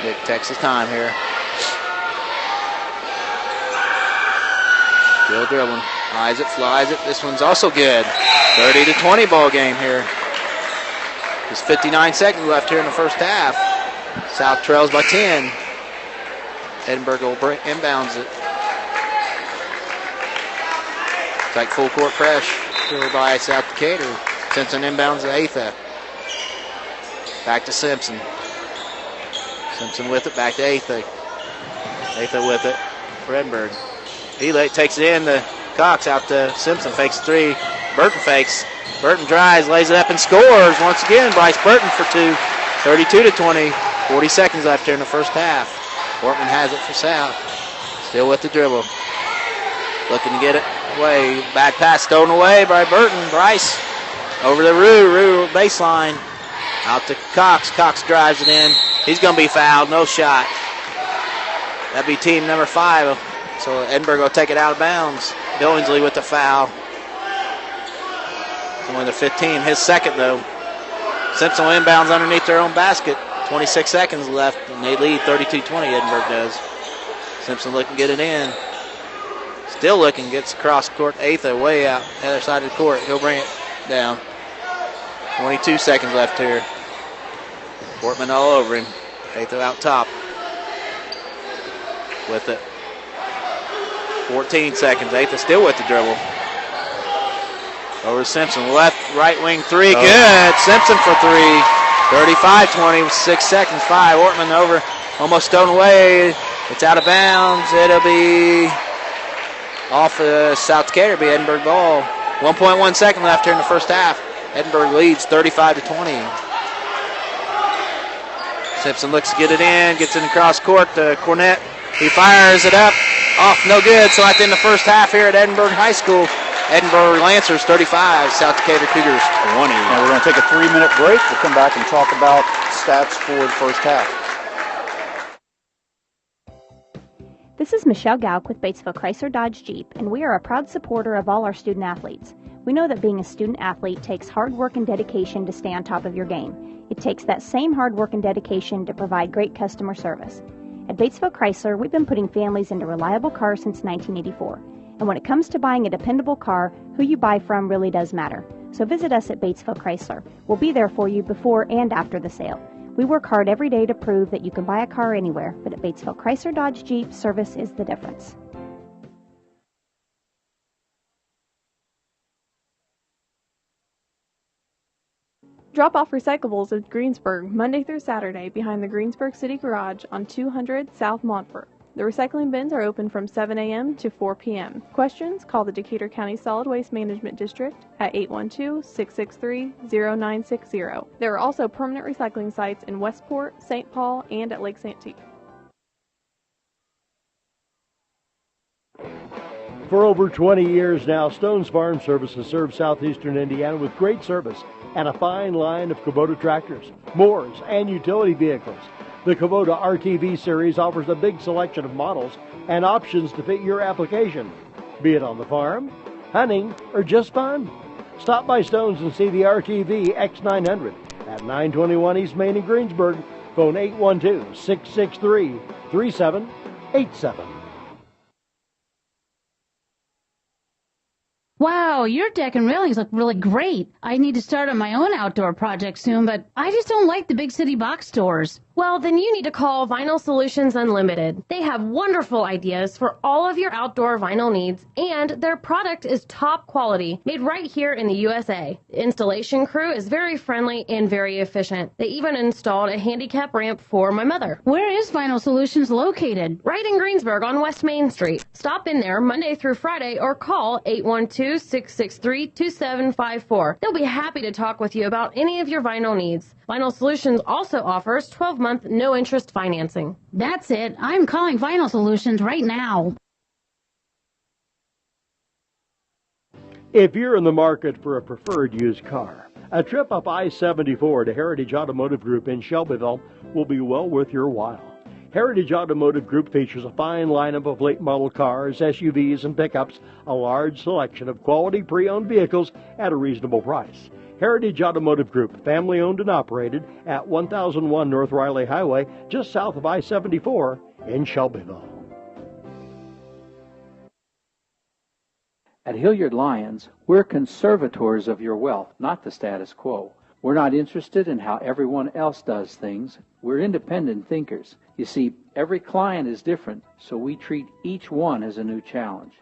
Nick takes his time here. Still dribbling. Eyes it, flies it. This one's also good. 30-20 ball game here. There's 59 seconds left here in the first half. South trails by 10. Edinburgh will inbounds it. It's like full court press here by South Decatur. Simpson inbounds to Atha. Back to Simpson. Simpson with it, back to Atha. Atha with it for Edinburgh. He takes it in to Cox, out to Simpson, fakes 3. Burton fakes. Burton drives, lays it up and scores. Once again, Bryce Burton for 2. 32-20. 40 seconds left here in the first half. Ortman has it for South. Still with the dribble. Looking to get it away. Back pass stolen away by Burton. Bryce over the Rue baseline. Out to Cox. Cox drives it in. He's going to be fouled. No shot. That'd be team number 5. So Edinburgh will take it out of bounds. Billingsley with the foul. It's only the 15. His second, though. Simpson inbounds underneath their own basket. 26 seconds left, and they lead 32-20, Edinburgh does. Simpson looking to get it in. Still looking, gets across court. Atha way out, the other side of the court. He'll bring it down. 22 seconds left here. Portman all over him. Atho out top with it. 14 seconds. Atho still with the dribble. Over Simpson. Left, right wing three. Oh. Good. Simpson for three. 35-20 with 6 seconds. 5. Ortman over. Almost stolen away. It's out of bounds. It'll be off South Decatur. It'll be Edinburgh ball. 1.1 second left here in the first half. Edinburgh leads 35-20. Simpson looks to get it in. Gets it across court to Cornett. He fires it up. Off, no good. So at the end of the first half here at Edinburgh High School, Edinburgh Lancers 35, South Decatur Cougars 20. Now we're going to take a 3-minute break. We'll come back and talk about stats for the first half. This is Michelle Gauk with Batesville Chrysler Dodge Jeep, and we are a proud supporter of all our student athletes. We know that being a student athlete takes hard work and dedication to stay on top of your game. It takes that same hard work and dedication to provide great customer service. At Batesville Chrysler, we've been putting families into reliable cars since 1984. And when it comes to buying a dependable car, who you buy from really does matter. So visit us at Batesville Chrysler. We'll be there for you before and after the sale. We work hard every day to prove that you can buy a car anywhere, but at Batesville Chrysler Dodge Jeep, service is the difference. Drop off recyclables at Greensburg Monday through Saturday behind the Greensburg City Garage on 200 South Montfort. The recycling bins are open from 7 a.m. to 4 p.m. Questions? Call the Decatur County Solid Waste Management District at 812-663-0960. There are also permanent recycling sites in Westport, St. Paul, and at Lake Santee. For over 20 years now, Stone's Farm Service has served southeastern Indiana with great service and a fine line of Kubota tractors, mowers, and utility vehicles. The Kubota RTV series offers a big selection of models and options to fit your application, be it on the farm, hunting, or just fun. Stop by Stone's and see the RTV X900 at 921 East Main in Greensburg. Phone 812-663-3787. Wow, your deck and railings look really great. I need to start on my own outdoor project soon, but I just don't like the big city box stores. Well, then you need to call Vinyl Solutions Unlimited. They have wonderful ideas for all of your outdoor vinyl needs, and their product is top quality, made right here in the USA. The installation crew is very friendly and very efficient. They even installed a handicap ramp for my mother. Where is Vinyl Solutions located? Right in Greensburg on West Main Street. Stop in there Monday through Friday or call 812-663-2754. They'll be happy to talk with you about any of your vinyl needs. Vinyl Solutions also offers 12-month no-interest financing. That's it. I'm calling Vinyl Solutions right now. If you're in the market for a preferred used car, a trip up I-74 to Heritage Automotive Group in Shelbyville will be well worth your while. Heritage Automotive Group features a fine lineup of late model cars, SUVs, and pickups, a large selection of quality pre-owned vehicles at a reasonable price. Heritage Automotive Group, family owned and operated at 1001 North Riley Highway, just south of I-74 in Shelbyville. At Hilliard Lyons, we're conservators of your wealth, not the status quo. We're not interested in how everyone else does things. We're independent thinkers. You see, every client is different, so we treat each one as a new challenge.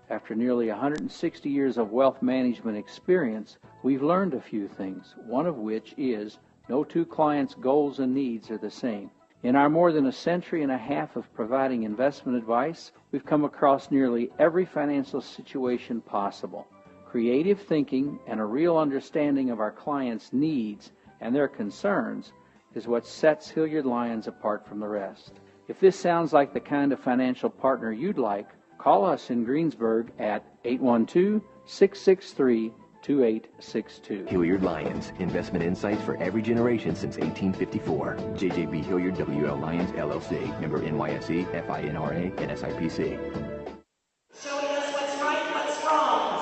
After nearly 160 years of wealth management experience, we've learned a few things, one of which is no two clients' goals and needs are the same. In our more than a century and a half of providing investment advice, we've come across nearly every financial situation possible. Creative thinking and a real understanding of our clients' needs and their concerns is what sets Hilliard Lyons apart from the rest. If this sounds like the kind of financial partner you'd like, call us in Greensburg at 812-663-2862. Hilliard Lyons, investment insights for every generation since 1854. JJB Hilliard WL Lyons LLC, member NYSE, FINRA, and SIPC. Showing us what's right, what's wrong.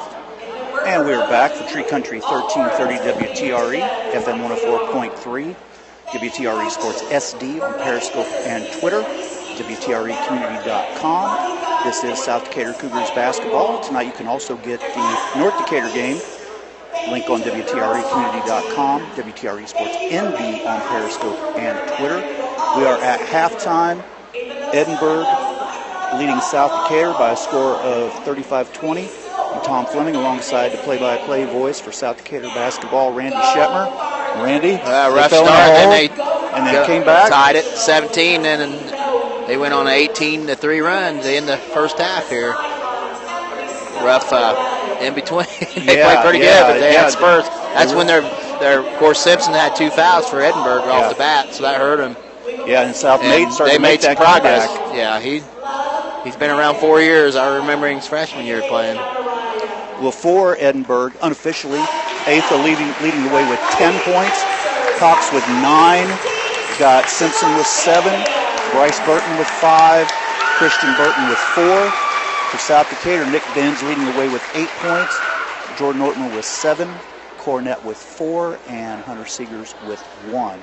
And we are back for Tree Country 1330 WTRE, FM 104.3, WTRE Sports SD on Periscope and Twitter, WTREcommunity.com. This is South Decatur Cougars basketball. Tonight you can also get the North Decatur game Link on WTREcommunity.com, WTRE Sports ND on Periscope and Twitter. We are at halftime. Edinburgh leading South Decatur by a score of 35-20. And Tom Fleming alongside the play-by-play voice for South Decatur basketball, Randy Shetmer. Randy, rough they start, and then came back. Tied it 17, and they went on an 18-3 run in the first half here. Rough in between. They played pretty good, but they had spurs. That's when their of course, Simpson had 2 fouls for Edinburgh off the bat, so that hurt him. Yeah, and South Maiden started to make some that progress. comeback. Yeah, he's been around 4 years. I remember his freshman year playing. Well, for Edinburgh, unofficially, Atha leading the way with 10 points. Cox with 9. Got Simpson with 7. Bryce Burton with 5. Christian Burton with 4. For South Decatur, Nick Benz leading the way with 8 points. Jordan Ortman with 7. Cornett with 4. And Hunter Seegers with 1.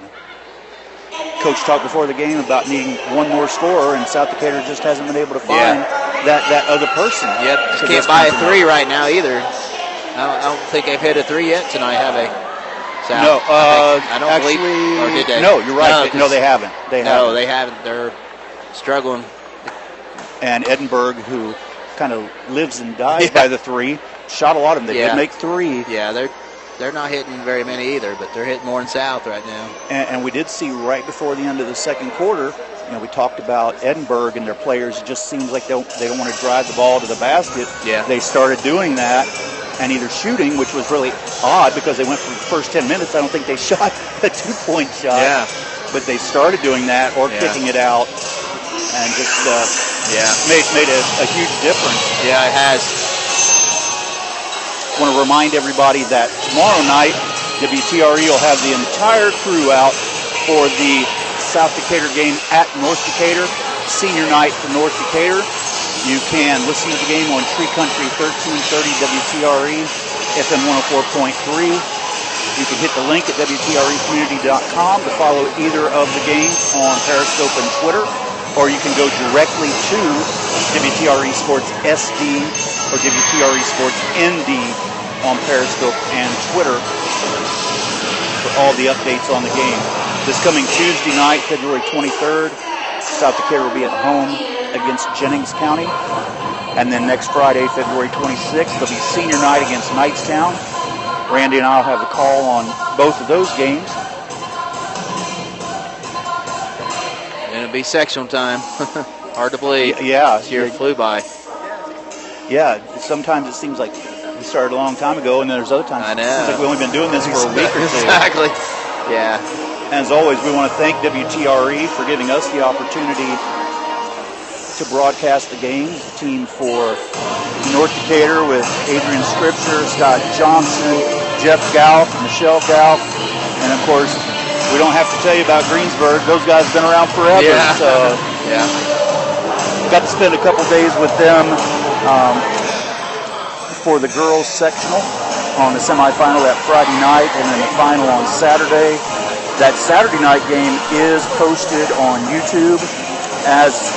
Coach talked before the game about needing one more scorer, and South Decatur just hasn't been able to find that other person. Yep, so can't buy a 3 right now either. I don't think they've hit a 3 yet tonight, have they? South? No, I don't actually, believe. Or did they? No, you're right. No, they haven't. They haven't. They're struggling. And Edinburgh, who kind of lives and dies by the 3, shot a lot of them. They did make 3. Yeah, they're not hitting very many either, but they're hitting more in South right now. And we did see right before the end of the second quarter, we talked about Edinburgh and their players. It just seems like they don't want to drive the ball to the basket. Yeah. They started doing that and either shooting, which was really odd because they went for the first 10 minutes. I don't think they shot a 2-point shot. Yeah. But they started doing that or kicking it out and just made a huge difference. Yeah, it has. I want to remind everybody that tomorrow night, WTRE will have the entire crew out for the South Decatur game at North Decatur, senior night for North Decatur. You can listen to the game on Tree Country 1330 WTRE, FM 104.3. You can hit the link at WTREcommunity.com to follow either of the games on Periscope and Twitter, or you can go directly to WTRE Sports SD or WTRE Sports ND on Periscope and Twitter for all the updates on the game. This coming Tuesday night, February 23rd, South Decatur will be at home against Jennings County. And then next Friday, February 26th, there'll be senior night against Knightstown. Randy and I will have a call on both of those games. And it'll be sectional time. Hard to believe. Yeah. This year flew by. Yeah, sometimes it seems like we started a long time ago, and then there's other times it seems like we've only been doing this for a week or two. Exactly. Yeah. And as always, we want to thank WTRE for giving us the opportunity to broadcast the game. The team for North Decatur with Adrian Scripture, Scott Johnson, Jeff Galf, Michelle Galf, and of course, we don't have to tell you about Greensburg. Those guys have been around forever. Yeah. So got to spend a couple days with them for the girls sectional on the semifinal that Friday night, and then the final on Saturday. That Saturday night game is posted on YouTube, as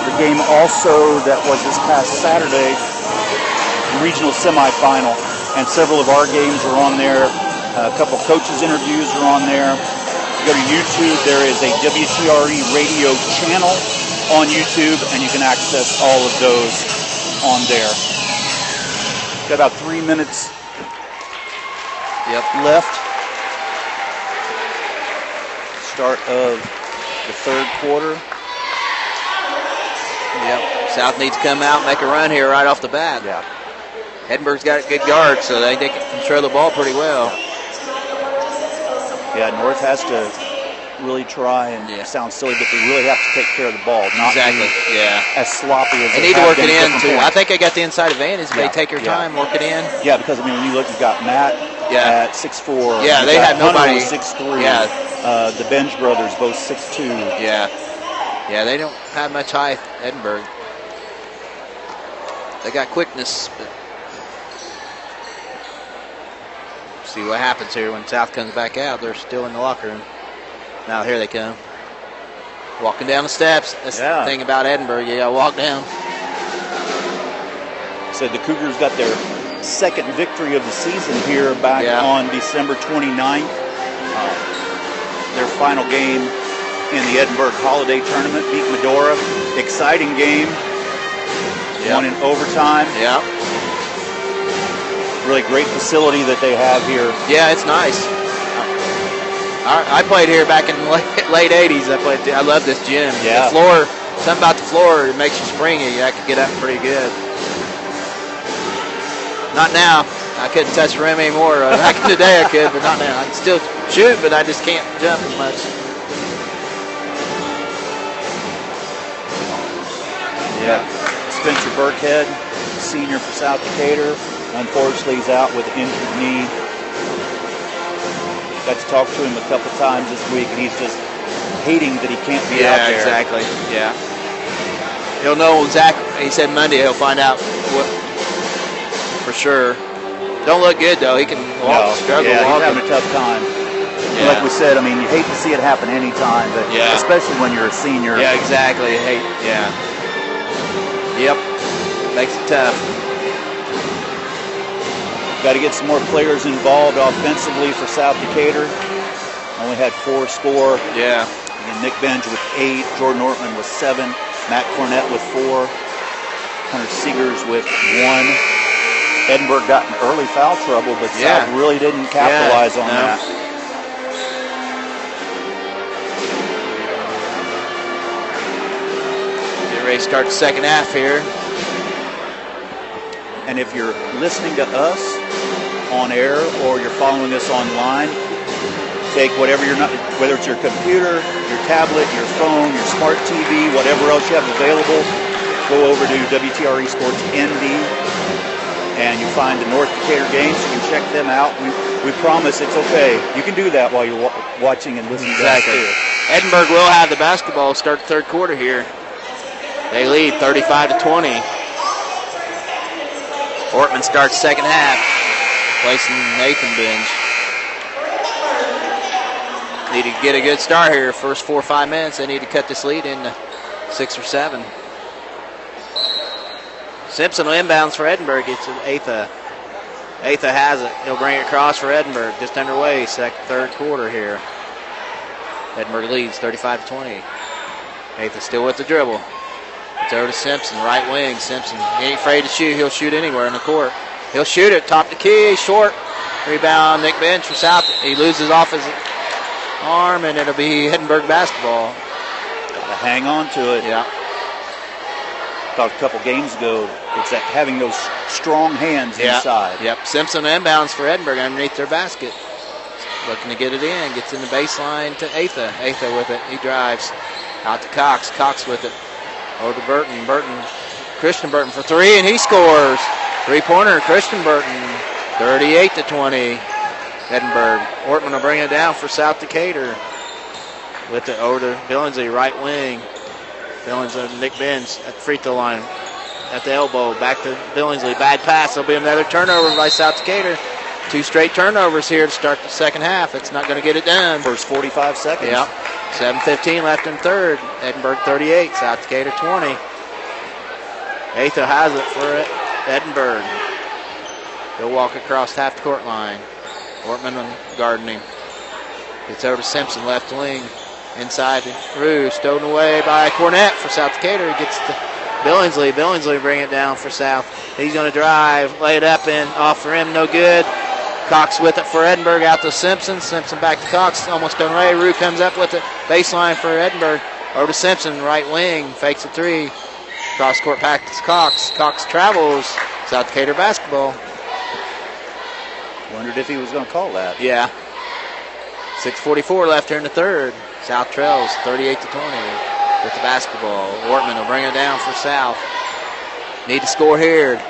the game also that was this past Saturday, the regional semifinal, and several of our games are on there. A couple coaches' interviews are on there. Go to YouTube. There is a WTRE radio channel on YouTube, and you can access all of those on there. Got about 3 minutes left. Start of the third quarter. Yep. South needs to come out and make a run here right off the bat. Yeah. Edinburgh's got a good guard, so they can control the ball pretty well. Yeah, North has to really try and sound silly, but they really have to take care of the ball. Not as sloppy as they need to work it in, too. I think they got the inside advantage. They take their time, work it in. Yeah, because, I mean, when you look, you've got Matt at 6'4". Yeah, they had nobody. 6'3". Yeah. The Benj brothers, both 6'2". Yeah. Yeah, they don't have much height, Edinburgh. They got quickness, but see what happens here when South comes back out. They're still in the locker room. Now here they come. Walking down the steps. That's the thing about Edinburgh. You got to walk down. So the Cougars got their second victory of the season here back on December 29th. Their final game in the Edinburgh Holiday Tournament, beat Medora. Exciting game. Won in overtime. Yeah. Really great facility that they have here. Yeah, it's nice. I played here back in the late 80s. I love this gym. Yeah. The floor, something about the floor, it makes you springy. I could get up pretty good. Not now. I couldn't touch the rim anymore. Back in the day I could, but not now. I can still shoot, but I just can't jump as much. Yeah. Spencer Burkhead, senior for South Decatur. Unfortunately, he's out with an injured knee. Got to talk to him a couple times this week, and he's just hating that he can't be out there. Yeah, exactly. Yeah. He'll know exactly. He said Monday he'll find out what for sure. Don't look good, though. He can struggle. Yeah, he's having a tough time. Yeah. Like we said, I mean, you hate to see it happen anytime, but especially when you're a senior. Yeah, exactly. Yep. Makes it tough. Got to get some more players involved offensively for South Decatur. Only had 4 score. Yeah. And Nick Benj with 8, Jordan Ortman with 7, Matt Cornett with 4, Hunter Seegers with 1. Edinburgh got in early foul trouble, but South really didn't capitalize on that. Get ready to start the second half here. And if you're listening to us on air or you're following us online, take whatever whether it's your computer, your tablet, your phone, your smart TV, whatever else you have available, go over to WTRE Sports ND, and you find the North Decatur games. You can check them out. We promise it's okay. You can do that while you're watching and listening to us too. Edinburgh will have the basketball start the third quarter here. They lead 35-20. Ortman starts second half, placing Nathan Benj. Need to get a good start here. First 4 or 5 minutes, they need to cut this lead into 6 or 7. Simpson will inbounds for Edinburgh. Gets to Atha. Atha has it. He'll bring it across for Edinburgh. Just underway, third quarter here. Edinburgh leads 35-20. Atha still with the dribble. It's over to Simpson, right wing. Simpson, he ain't afraid to shoot. He'll shoot anywhere in the court. He'll shoot it, top the key, short. Rebound, Nick Bench from South. He loses off his arm, and it'll be Edinburgh basketball. Gotta hang on to it. Yeah. Talked a couple games ago, it's that having those strong hands inside. Yep. Simpson inbounds for Edinburgh underneath their basket. Looking to get it in. Gets in the baseline to Atha. Atha with it. He drives out to Cox. Cox with it. Over to Burton. Christian Burton for 3, and he scores. 3-pointer, Christian Burton. 38-20. Edinburgh. Ortman will bring it down for South Decatur. With it over to Billingsley, right wing. Billingsley, Nick Benz at the free throw line. At the elbow, back to Billingsley. Bad pass. There'll be another turnover by South Decatur. 2 straight turnovers here to start the second half. It's not going to get it done. First 45 seconds. Yep. 7:15 left in third. Edinburgh 38, South Decatur 20. Atha has it for Edinburgh. He'll walk across half the court line. Ortman guarding him. Gets over to Simpson, left wing. Inside through, stolen away by Cornett for South Decatur. He gets to Billingsley. Billingsley bring it down for South. He's going to drive, lay it up and off the rim, no good. Cox with it for Edinburgh, out to Simpson. Simpson back to Cox, almost done away. Rue comes up with it, baseline for Edinburgh. Over to Simpson, right wing, fakes a 3. Cross court back to Cox. Cox travels. South Decatur basketball. Wondered if he was going to call that. Yeah. 6:44 left here in the third. South trails 38-20 with the basketball. Ortman will bring it down for South. Need to score here.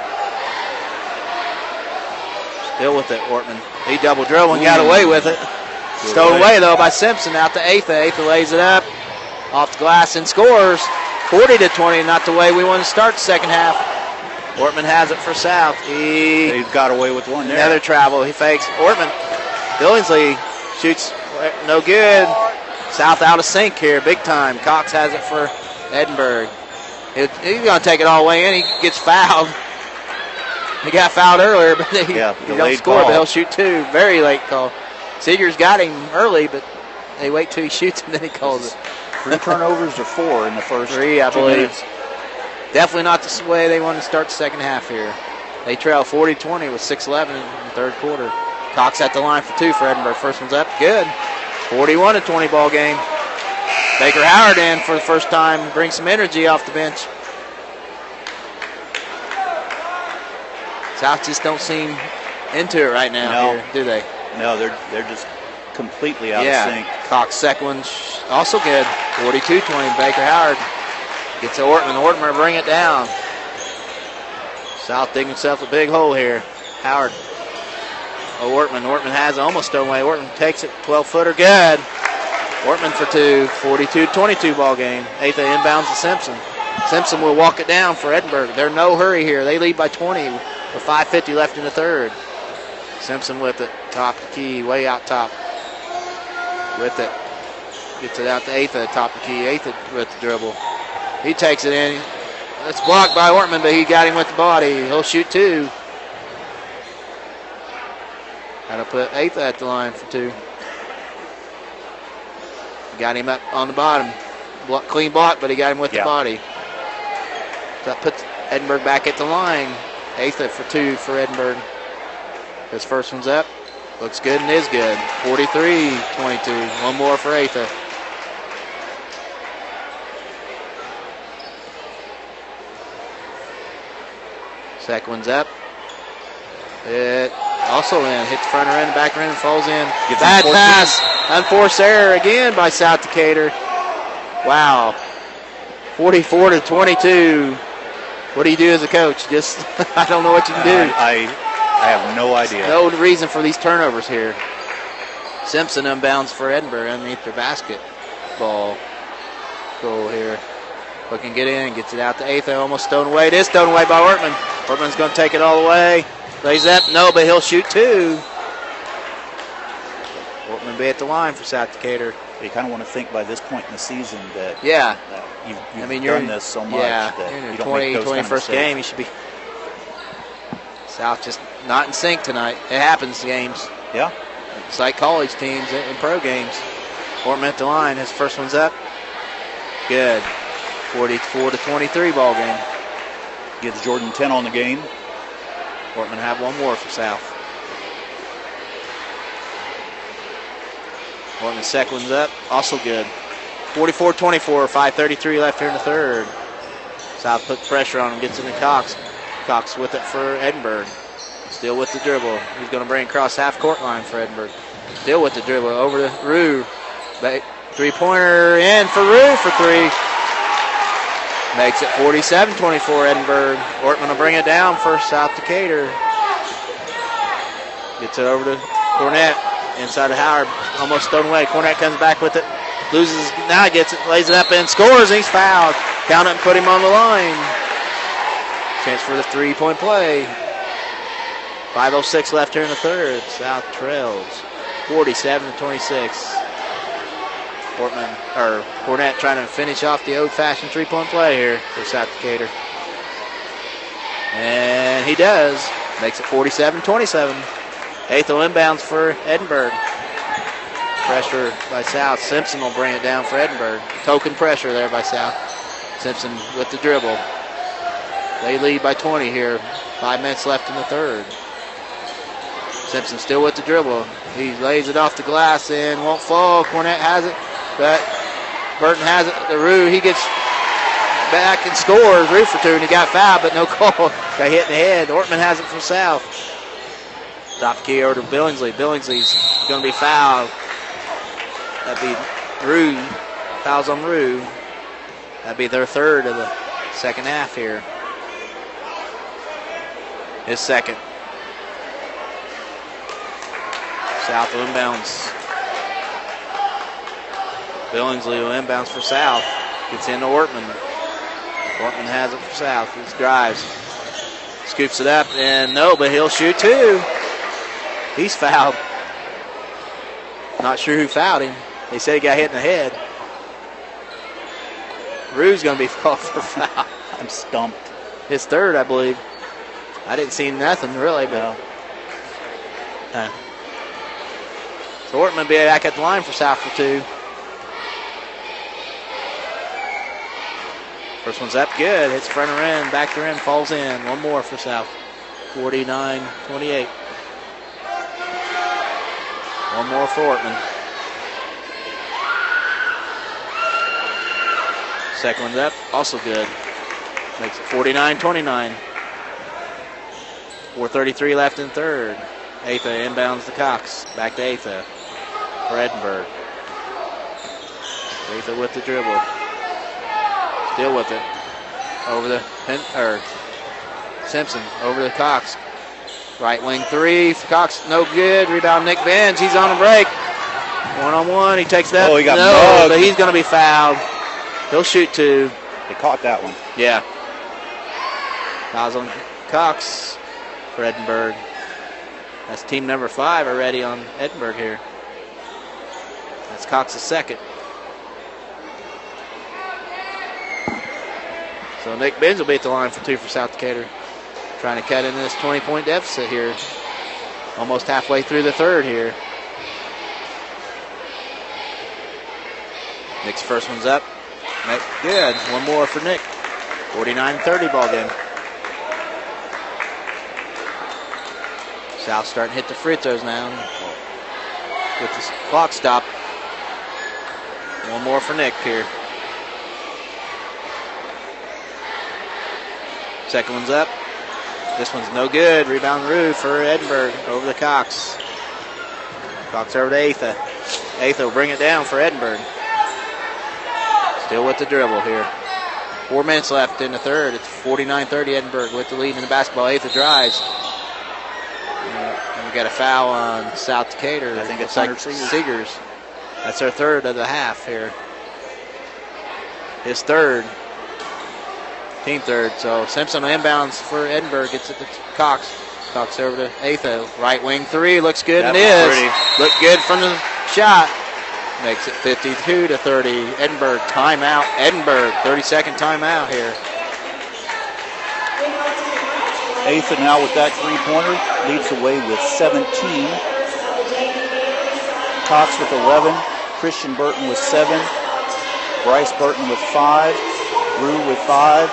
Still with it, Ortman. He double dribbled and got away with it. Stolen away, though, by Simpson. Out to Atha. Atha lays it up. Off the glass and scores. 40-20, not the way we want to start the second half. Ortman has it for South. He's got away with one there. Another travel. He fakes. Ortman. Billingsley shoots no good. South out of sync here, big time. Cox has it for Edinburgh. He's going to take it all the way in. He gets fouled. He got fouled earlier, but he don't score, call. but he'll shoot 2. Very late call. Seegers got him early, but they wait till he shoots and then he calls it. 3 turnovers or 4 in the first 3, I 2 believe. minutes. Definitely not the way they want to start the second half here. They trail 40-20 with 6:11 in the third quarter. Cox at the line for 2 for Edinburgh. First one's up. Good. 41-20 ball game. Baker Howard in for the first time. Brings some energy off the bench. South just don't seem into it right now, here, do they? No, they're just completely out of sync. Cox second one's also good. 42-20. Baker Howard gets to Ortman. Ortman bring it down. South digging himself a big hole here. Howard. Ortman. Ortman has it almost thrown away. Ortman takes it. 12-footer. Good. Ortman for 2. 42-22 ball game. Eighth inbounds to Simpson. Simpson will walk it down for Edinburgh. They're no hurry here. They lead by 20 with 5:50 left in the third. Simpson with it. Top of the key. Way out top. With it. Gets it out to Eighth at top of the key. Eighth with the dribble. He takes it in. It's blocked by Ortman, but he got him with the body. He'll shoot 2. Got to put Eighth at the line for 2. Got him up on the bottom. Clean block, but he got him with the body. So that puts Edinburgh back at the line. Eighth for 2 for Edinburgh. His first one's up. Looks good and is good. 43-22. One more for Eighth. Second one's up. It also in. Hits front rim, back rim, falls in. Bad pass. Unforced error again by South Decatur. Wow. 44-22. What do you do as a coach? Just, I don't know what you can do. I have no idea. No reason for these turnovers here. Simpson unbounds for Edinburgh underneath their basketball goal here. Looking to get in, gets it out to Eighth. Almost thrown away. It is thrown away by Ortman. Ortman's going to take it all the way. Lays up. No, but he'll shoot 2. Ortman be at the line for South Decatur. You kind of want to think by this point in the season that you've you're done this so much that you're in your 21st game, you should be. South just not in sync tonight. It happens games. Yeah. It's like college teams and pro games. Ortman at the line. His first one's up. Good. 44-23 ball game. Gives Jordan 10 on the game. Ortman have one more for South. Ortman's second one's up. Also good. 44-24. 5:33 left here in the third. South puts pressure on him. Gets into Cox. Cox with it for Edinburgh. Still with the dribble. He's going to bring across half-court line for Edinburgh. Still with the dribble. Over to Rue. Three-pointer in for Rue for 3. Makes it 47-24 Edinburgh. Ortman will bring it down for South Decatur. Gets it over to Cornett. Inside of Howard. Almost thrown away. Cornett comes back with it. Loses. Now he gets it. Lays it up and scores. He's fouled. Count it and put him on the line. Chance for the three-point play. 5:06 left here in the third. South trails 47-26. Cornett trying to finish off the old-fashioned three-point play here for South Decatur. And he does. Makes it 47-27. Eighth inbounds for Edinburgh. Pressure by South. Simpson will bring it down for Edinburgh. Token pressure there by South. Simpson with the dribble. They lead by 20 here. 5 minutes left in the third. Simpson still with the dribble. He lays it off the glass and won't fall. Cornett has it, but Burton has it. The Rue, he gets back and scores. Rue for 2, and he got fouled, but no call. Got hit in the head. Ortman has it from South. Top key over to Billingsley. Billingsley's going to be fouled. That'd be Rue. Fouls on Rue. That'd be their third of the second half here. His second. South inbounds. Billingsley will inbounds for South. Gets into Ortman. Ortman has it for South. He drives. Scoops it up, and no, but he'll shoot 2. He's fouled. Not sure who fouled him. They said he got hit in the head. Rue's going to be called for foul. I'm stumped. His third, I believe. I didn't see nothing really, but. So Ortman will be back at the line for South for 2. First one's up, good. Hits front of rim, back to rim, falls in. One more for South. 49-28. One more for Ortman. Second one's up, also good. Makes it 49-29. 4:33 left in third. Atha inbounds to Cox. Back to Atha for Edinburgh. Atha with the dribble. Still with it. Over the Simpson over to Cox. Right wing 3. Cox no good. Rebound Nick Benj. He's on a break. 1-on-1. He takes that. Oh, he got mugged. But he's going to be fouled. He'll shoot 2. They caught that one. Yeah. Fouls on Cox for Edinburgh. That's team number 5 already on Edinburgh here. That's Cox's second. So Nick Benz will be at the line for 2 for South Decatur. Trying to cut into this 20-point deficit here. Almost halfway through the third here. Nick's first one's up. Good. One more for Nick. 49-30 ball game. South starting to hit the free throws now. With the clock stop. One more for Nick here. Second one's up. This one's no good. Rebound Rue for Edinburgh. Over to Cox. Cox over to Atha. Atha will bring it down for Edinburgh. Still with the dribble here. 4 minutes left in the third. It's 49-30 Edinburgh with the lead in the basketball. Atha drives. And we got a foul on South Decatur. I think it's like Seegers. That's their third of the half here. His third. Team third. So Simpson inbounds for Edinburgh. Gets it to Cox. Cox over to Atha. Right wing 3. Looks good and is. Looked good from the shot. Makes it 52-30. Edinburgh timeout. Edinburgh 30-second timeout here. Atha now with that 3-pointer leads the way with 17. Cox with 11. Christian Burton with 7. Bryce Burton with 5. Rue with 5.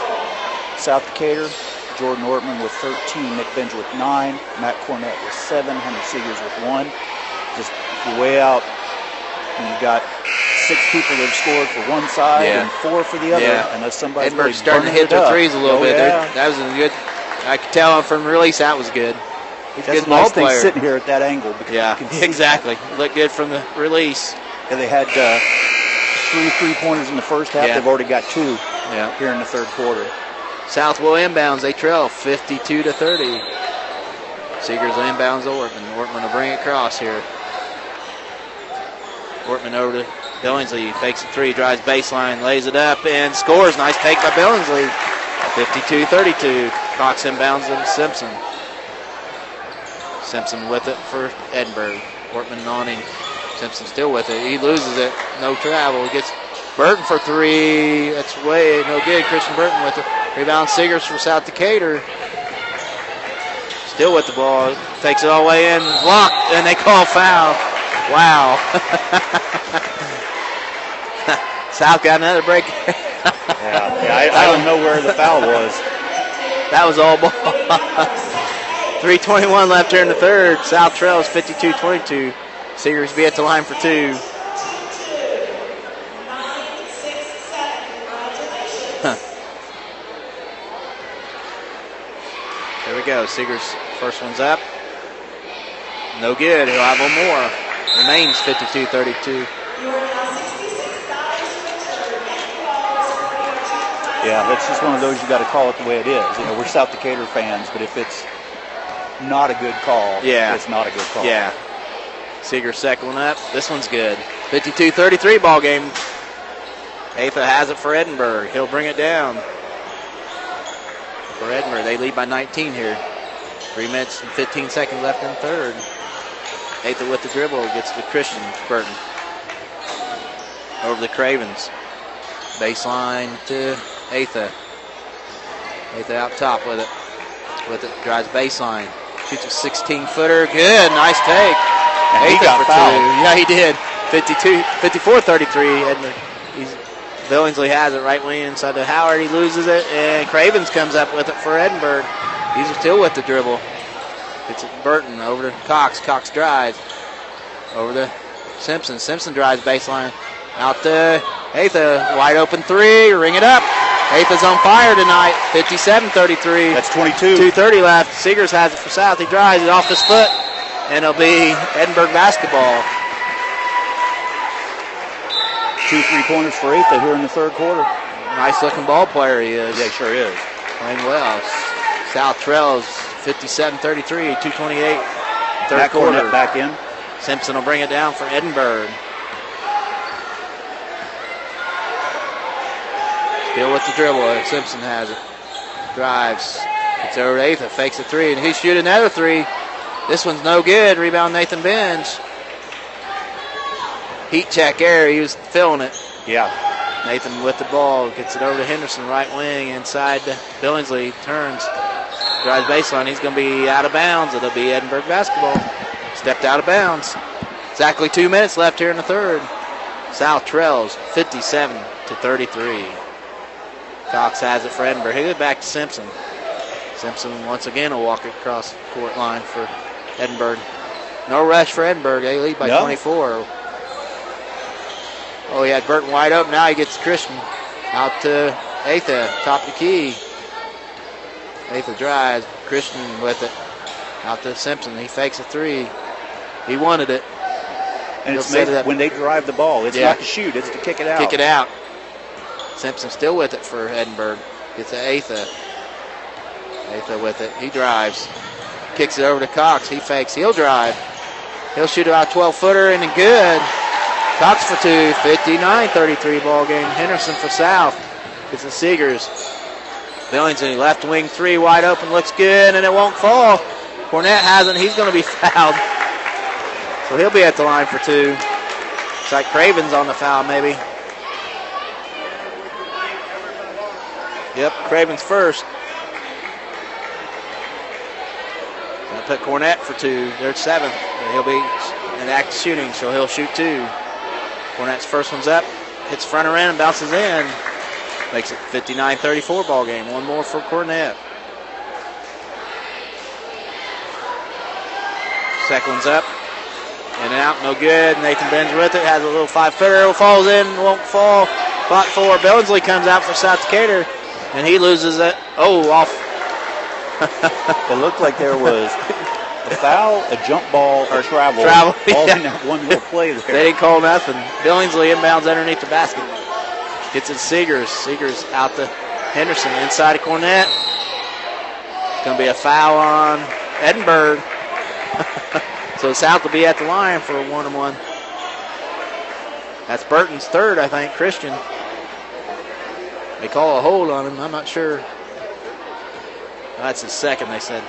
South Decatur, Jordan Ortman with 13. Nick Benj with 9. Matt Cornett with 7. Hunter Seegers with 1. Just way out. And you've got 6 people that have scored for one side and 4 for the other. Unless somebody's Edinburgh's really starting to hit their threes a little bit. Yeah. That was a good. I could tell from release that was good. He's a That's good a nice ball player. thing sitting here at that angle. Yeah, exactly. Looked good from the release. Yeah, they had 3 3-pointers in the first half. They've already got 2 here in the third quarter. South will inbounds. They trail 52-30. Seegers inbounds to Ortman. Ortman will bring it across here. Ortman over to Billingsley. Fakes a 3, drives baseline, lays it up, and scores. Nice take by Billingsley. 52-32. Cox inbounds to Simpson. Simpson with it for Edinburgh. Ortman on him. Simpson still with it. He loses it. No travel. He gets Burton for 3. That's way no good. Christian Burton with it. Rebound Seegers for South Decatur. Still with the ball. Takes it all the way in. Blocked. And they call foul. Wow. South got another break. I don't know where the foul was. That was all ball. 3:21 left here in the third. South trails 52-22. Seegers be at the line for 2. There we go. Seegers first one's up. No good. He'll have one more. Remains 52-32. Yeah, that's just one of those you got to call it the way it is. You know, we're South Decatur fans, but if it's not a good call, it's not a good call. Yeah. Seegers second one up. This one's good. 52-33 ball game. Atha has it for Edinburgh. He'll bring it down. For Edinburgh, they lead by 19 here. 3 minutes and 15 seconds left in the third. Atha with the dribble gets to Christian Burton. Over the Cravens. Baseline to Atha. Atha out top with it. with it, drives baseline. Shoots a 16-footer. Good, nice take. And he got fouled. Yeah, he did. 54-33. Edmund. Billingsley has it right wing inside to Howard. He loses it, and Cravens comes up with it for Edinburgh. He's still with the dribble. It's Burton over to Cox. Cox drives over to Simpson. Simpson drives baseline. Out to Atha. Wide open three. Ring it up. Atha's on fire tonight. 57-33. That's 22. 2:30 left. Seegers has it for South. He drives it off his foot, and it'll be Edinburgh basketball. 2 3-pointers for Atha here in the third quarter. Nice looking ball player he is. Yeah, he sure is. Playing well. South trails 57-33, 2:28. Third quarter. Back in. Simpson will bring it down for Edinburgh. Still with the dribble. Simpson has it. Drives. It's over to Atha. Fakes a three, and he shoots another three. This one's no good. Rebound Nathan Benz. Heat check error. He was feeling it. Yeah. Nathan with the ball. Gets it over to Henderson. Right wing. Inside to Billingsley. Turns. Drives baseline. He's going to be out of bounds. It'll be Edinburgh basketball. Stepped out of bounds. Exactly 2 minutes left here in the third. South trails 57-33. Cox has it for Edinburgh. He'll get back to Simpson. Simpson once again will walk across the court line for Edinburgh. No rush for Edinburgh. They lead by 24. Oh, he had Burton wide open. Now he gets Christian out to Atha. Top of the key. Atha drives. Christian with it. Out to Simpson. He fakes a three. He wanted it. And it's made when they drive the ball. It's not to shoot. It's to kick it out. Kick it out. Simpson still with it for Edinburgh. Gets to Atha. Atha with it. He drives. Kicks it over to Cox. He fakes. He'll drive. He'll shoot about a 12-footer and good. Cox for two. 59-33 ball game. Henderson for South. Gets the Seegers. Billingsley left wing three wide open. Looks good and it won't fall. Cornett hasn't. He's going to be fouled. So he'll be at the line for two. It's like Craven's on the foul maybe. Yep, Craven's first. Gonna put Cornett for two. They're at seventh. He'll be in active shooting, so he'll shoot two. Cornett's first one's up. Hits front around and bounces in. Makes it 59-34 ball game. One more for Cornett. Second one's up. In and out, no good. Nathan Benz with it. Has a little 5-footer. Falls in, won't fall. Spot four. Billingsley comes out for South Decatur. And he loses it. Oh, off. It looked like there was a foul, a jump ball, or travel. All in that one little play there. They didn't call nothing. Billingsley inbounds underneath the basket. Gets it to Seegers. Seegers out to Henderson. Inside of Cornett. It's going to be a foul on Edinburgh. So South will be at the line for a 1-on-1. That's Burton's third, I think. Christian. They call a hold on him. I'm not sure. That's his second, they said.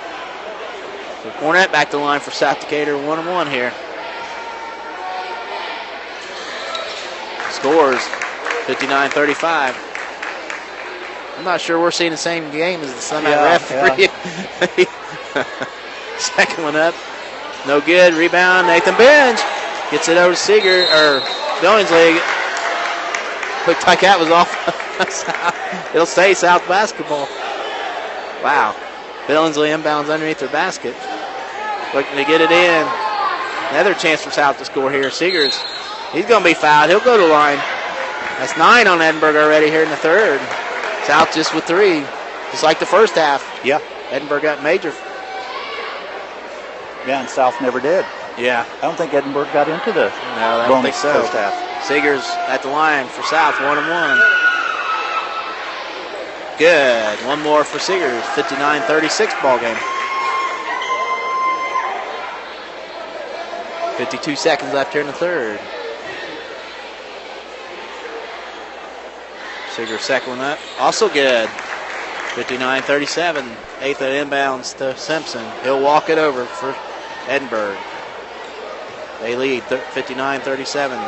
So Cornett back to the line for South Decatur. 1-on-1 here. Scores 59-35. I'm not sure we're seeing the same game as the Sunday referee. Yeah. Second one up. No good. Rebound. Nathan Benz gets it over to Seeger, or Billingsley. Looked like that was off. It'll stay South basketball. Wow. Billingsley inbounds underneath their basket. Looking to get it in. Another chance for South to score here. Seegers, he's going to be fouled. He'll go to the line. That's 9 on Edinburgh already here in the third. South just with 3. Just like the first half. Yeah. Edinburgh got major. Yeah, and South never did. Yeah. I don't think Edinburgh got into the I don't think so. First half. Seegers at the line for South, 1-on-1. Good. One more for Seegers. 59-36 ball game. 52 seconds left here in the third. Seegers second one up. Also good. 59-37. Eighth inbounds to Simpson. He'll walk it over for Edinburgh. They lead 59-37.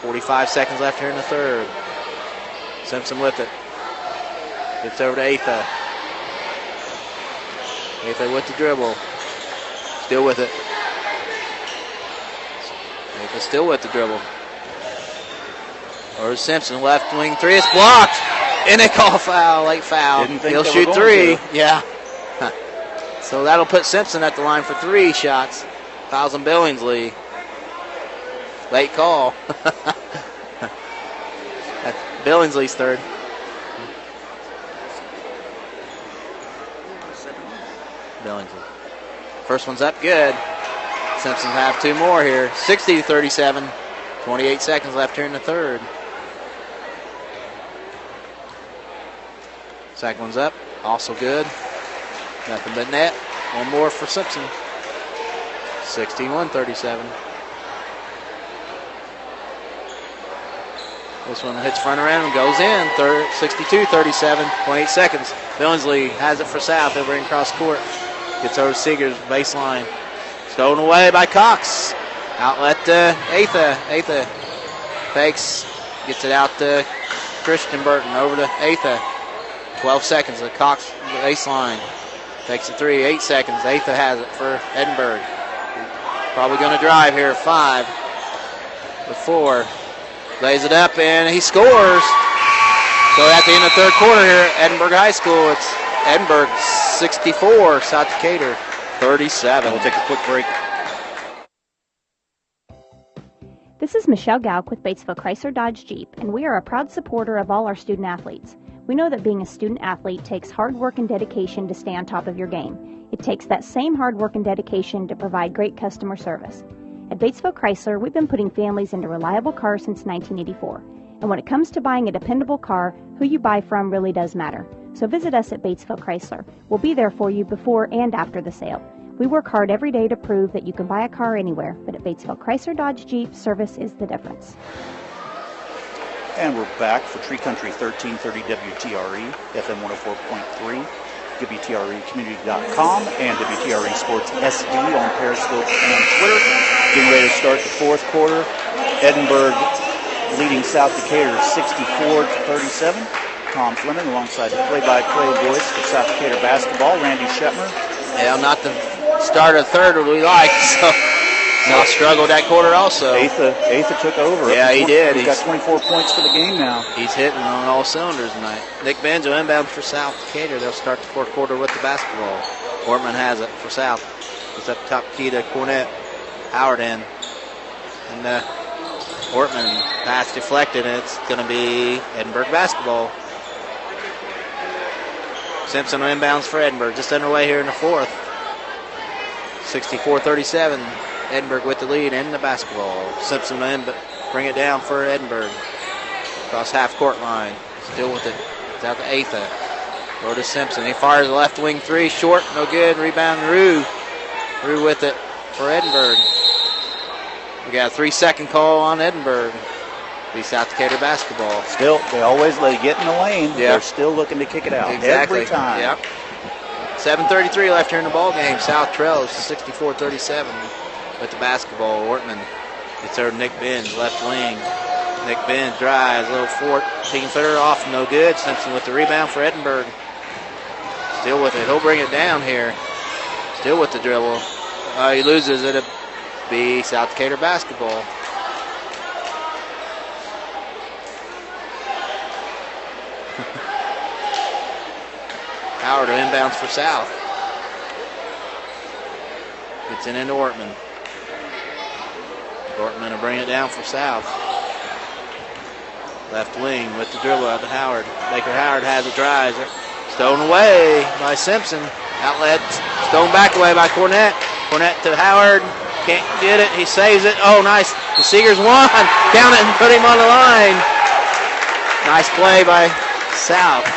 45 seconds left here in the third. Simpson with it. Gets over to Atha. Atha with the dribble. Still with it. Atha still with the dribble. Or Simpson, left wing three. It's blocked. And they call foul, late foul. He'll shoot three. Yeah. So that'll put Simpson at the line for 3 shots. Fouls on Billingsley. Late call. That's Billingsley's third. Billingsley. First one's up, good. Simpsons have 2 more here. 60-37. 28 seconds left here in the third. Second one's up, also good. Nothing but net. One more for Simpson. 61-37. This one hits front around and goes in. 62-37. 28 seconds. Billingsley has it for South. They'll bring across court. Gets over Seegers, baseline. Stolen away by Cox. Outlet to Atha. Atha fakes. Gets it out to Christian Burton. Over to Atha. 12 seconds. The Cox baseline. Takes a 3. 8 seconds. Atha has it for Edinburgh. Probably going to drive here. 5 to 4. Lays it up and he scores. So at the end of the third quarter here at Edinburgh High School, it's Edinburgh 64, South Decatur 37. We'll take a quick break. This is Michelle Gauk with Batesville Chrysler Dodge Jeep, and we are a proud supporter of all our student athletes. We know that being a student athlete takes hard work and dedication to stay on top of your game. It takes that same hard work and dedication to provide great customer service. At Batesville Chrysler, we've been putting families into reliable cars since 1984. And when it comes to buying a dependable car, who you buy from really does matter. So visit us at Batesville Chrysler. We'll be there for you before and after the sale. We work hard every day to prove that you can buy a car anywhere, but at Batesville Chrysler Dodge Jeep, service is the difference. And we're back for Tree Country 1330 WTRE, FM 104.3, WTREcommunity.com, and WTRE Sports SD on Periscope and Twitter. Getting ready to start the fourth quarter. Edinburgh leading South Decatur 64-37. Tom Fleming alongside the play-by-play voice for South Decatur basketball, Randy Shetmer. Yeah, not the start of third we like, so South struggled that quarter also. Atha took over. Yeah, he did. He's got 24 points for the game now. He's hitting on all cylinders tonight. Nick Benjo inbound for South Decatur. They'll start the fourth quarter with the basketball. Ortman has it for South. It's up top key to Cornett. Howard in. And Ortman pass deflected, and it's going to be Edinburgh basketball. Simpson inbounds for Edinburgh. Just underway here in the fourth. 64-37. Edinburgh with the lead in the basketball. Simpson in, but bring it down for Edinburgh. Across half court line. Still with it. It's out to Atha. Go to Simpson. He fires a left wing three. Short, no good. Rebound Rue. Rue with it for Edinburgh. We got a 3-second call on Edinburgh. Be South Decatur basketball. Still, they always let it get in the lane. Yeah. They're still looking to kick it out exactly. Every time. Yep. 7:33 left here in the ball game. South trails 64-37 with the basketball. Ortman gets over Nick Benz, left wing. Nick Benz drives, a little 14-footer off, no good. Simpson with the rebound for Edinburgh. Still with it. He'll bring it down here. Still with the dribble. He loses it. It'll be South Decatur basketball. Howard inbounds for South. Gets it into Ortman. Ortman will bring it down for South. Left wing with the dribble out to Howard. Baker Howard has a drive. Stolen away by Simpson. Outlet. Stolen back away by Cornett. Cornett to Howard. Can't get it. He saves it. Oh, nice. The Seegers won. Count it and put him on the line. Nice play by South.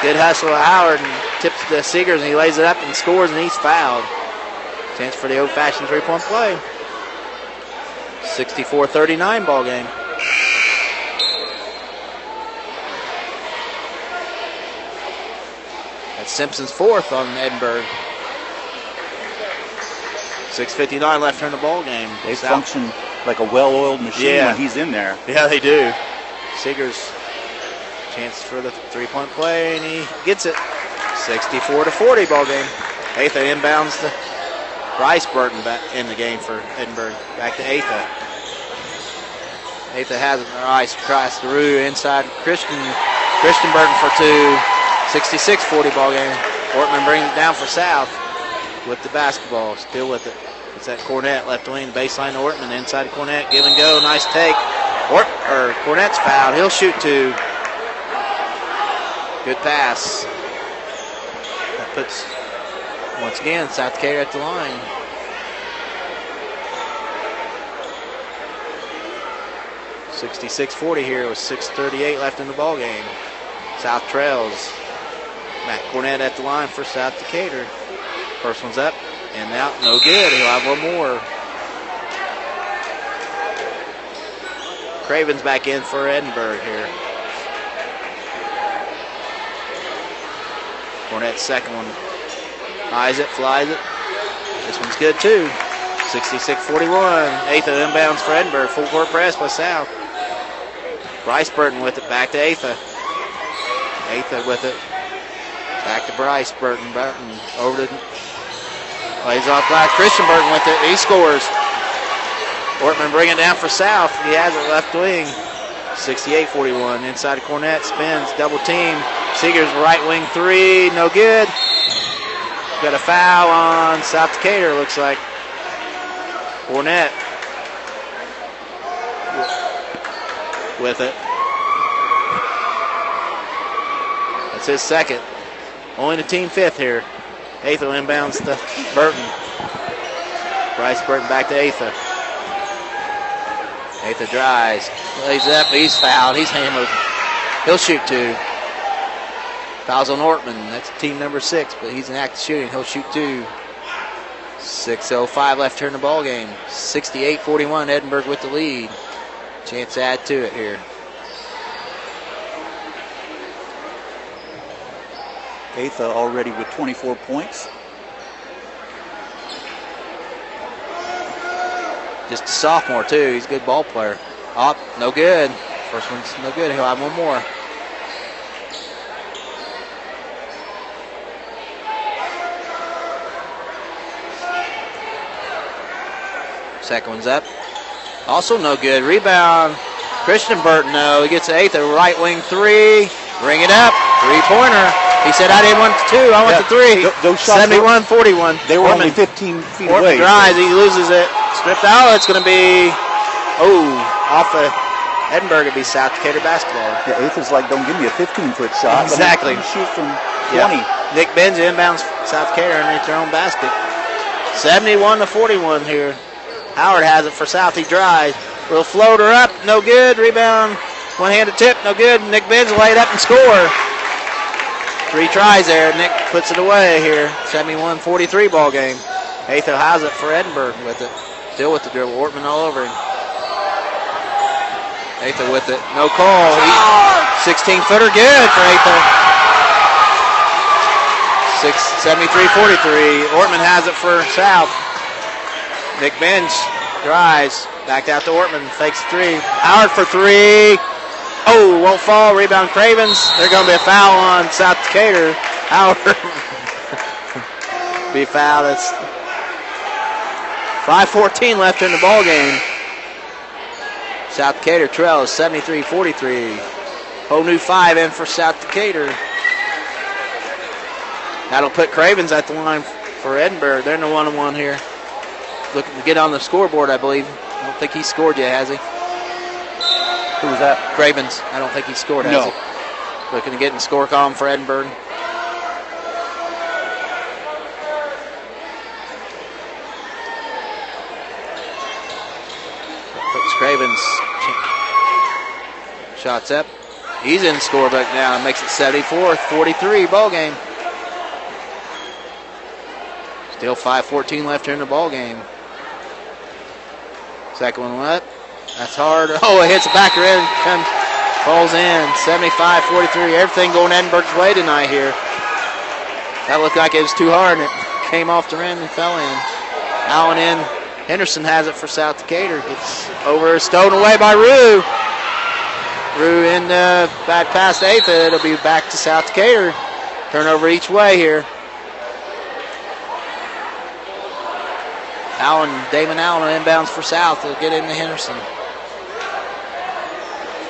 Good hustle of Howard and tips the Seegers, and he lays it up and scores, and he's fouled. Chance for the old-fashioned three-point play. 64-39 ball game. That's Simpson's fourth on Edinburgh. 6:59 left here in the ball game. They function like a well-oiled machine when he's in there. Yeah, they do. Seegers. Chance for the three-point play, and he gets it. 64-40 ball game. Atha inbounds to Bryce Burton back in the game for Edinburgh. Back to Atha. Atha has it. Nice cross through inside Christian Burton for two. 66-40 ball game. Ortman brings it down for South with the basketball. Still with it. It's at Cornett, left wing, baseline to Ortman. Inside Cornett, give and go. Nice take. Cornett's fouled. He'll shoot two. Good pass. That puts, once again, South Decatur at the line. (66-40) here with 6:38 left in the ball game. South trails. Matt Cornett at the line for South Decatur. First one's up and out. No good. He'll have one more. Craven's back in for Edinburgh here. Cornett's second one. Eyes it, flies it. This one's good too. 66-41. Atha inbounds for Edinburgh. Full court press by South. Bryce Burton with it. Back to Atha. Atha with it. Back to Bryce Burton. Burton over to... Plays off glass. Christian Burton with it. He scores. Ortman bringing it down for South. He has it left wing. 68-41. Inside of Cornett. Spins. Double team. Seegers right wing three. No good. Got a foul on South Decatur, looks like. Cornett with it. That's his second. Only the team fifth here. Atha inbounds to Burton. Bryce Burton back to Atha. Atha drives. Lays up. He's fouled. He's hammered. He'll shoot two. Fouls on Ortman. That's team number 6, but he's an active shooting. He'll shoot two. 6:05 left here in the ball game. 68-41. Edinburgh with the lead. Chance to add to it here. Atha already with 24 points. Just a sophomore, too. He's a good ball player. Oh, no good. First one's no good. He'll have one more. Second one's up. Also no good. Rebound. Christian Burton, no. He gets to Atha. Right wing three. Bring it up. Three-pointer. He said, I didn't want the two. I want the three. Those shots 71-41. They were only 15 feet Ortman away. drives. He loses it. Stripped out. It's going to be, off of Edinburgh. It'll be South Decatur basketball. Yeah, Atha's like, don't give me a 15-foot shot. Exactly. But shoot from 20. Yeah. Nick Benz inbounds South Decatur underneath their own basket. 71-41 here. Howard has it for South. He drives. Little floater up. No good. Rebound. One-handed tip. No good. Nick Benz laid up and score. 3 tries there. Nick puts it away here. 71-43 ball game. Atha has it for Edinburgh with it. Still with the dribble. Ortman all over him. Atha with it. No call. 16-footer good for Atha. 73-43. Ortman has it for South. Nick Bench drives. Back out to Ortman. Fakes three. Howard for three. Oh, won't fall. Rebound Cravens. There's going to be a foul on South Decatur. Howard. Be fouled. It's 5:14 left in the ball game. South Decatur trails 73-43. Whole new 5 in for South Decatur. That'll put Cravens at the line for Edinburgh. They're in the 1-1 here. Looking to get on the scoreboard, I believe. I don't think he scored yet, has he? Who was that? Cravens. I don't think he scored, has he? Looking to get in the score column for Edinburgh. Puts Cravens. Shots up. He's in the scorebook now and makes it 74-43 ball game. Still 5:14 left here in the ball game. Second one up. That's hard. Oh, it hits the back of it and falls in. 75-43. Everything going Edinburgh's way tonight here. That looked like it was too hard, and it came off the rim and fell in. Allen in. Henderson has it for South Decatur. Gets over, stolen away by Rue. Rue in back past Atha. It'll be back to South Decatur. Turnover each way here. Damon Allen inbounds for South. They'll get into Henderson.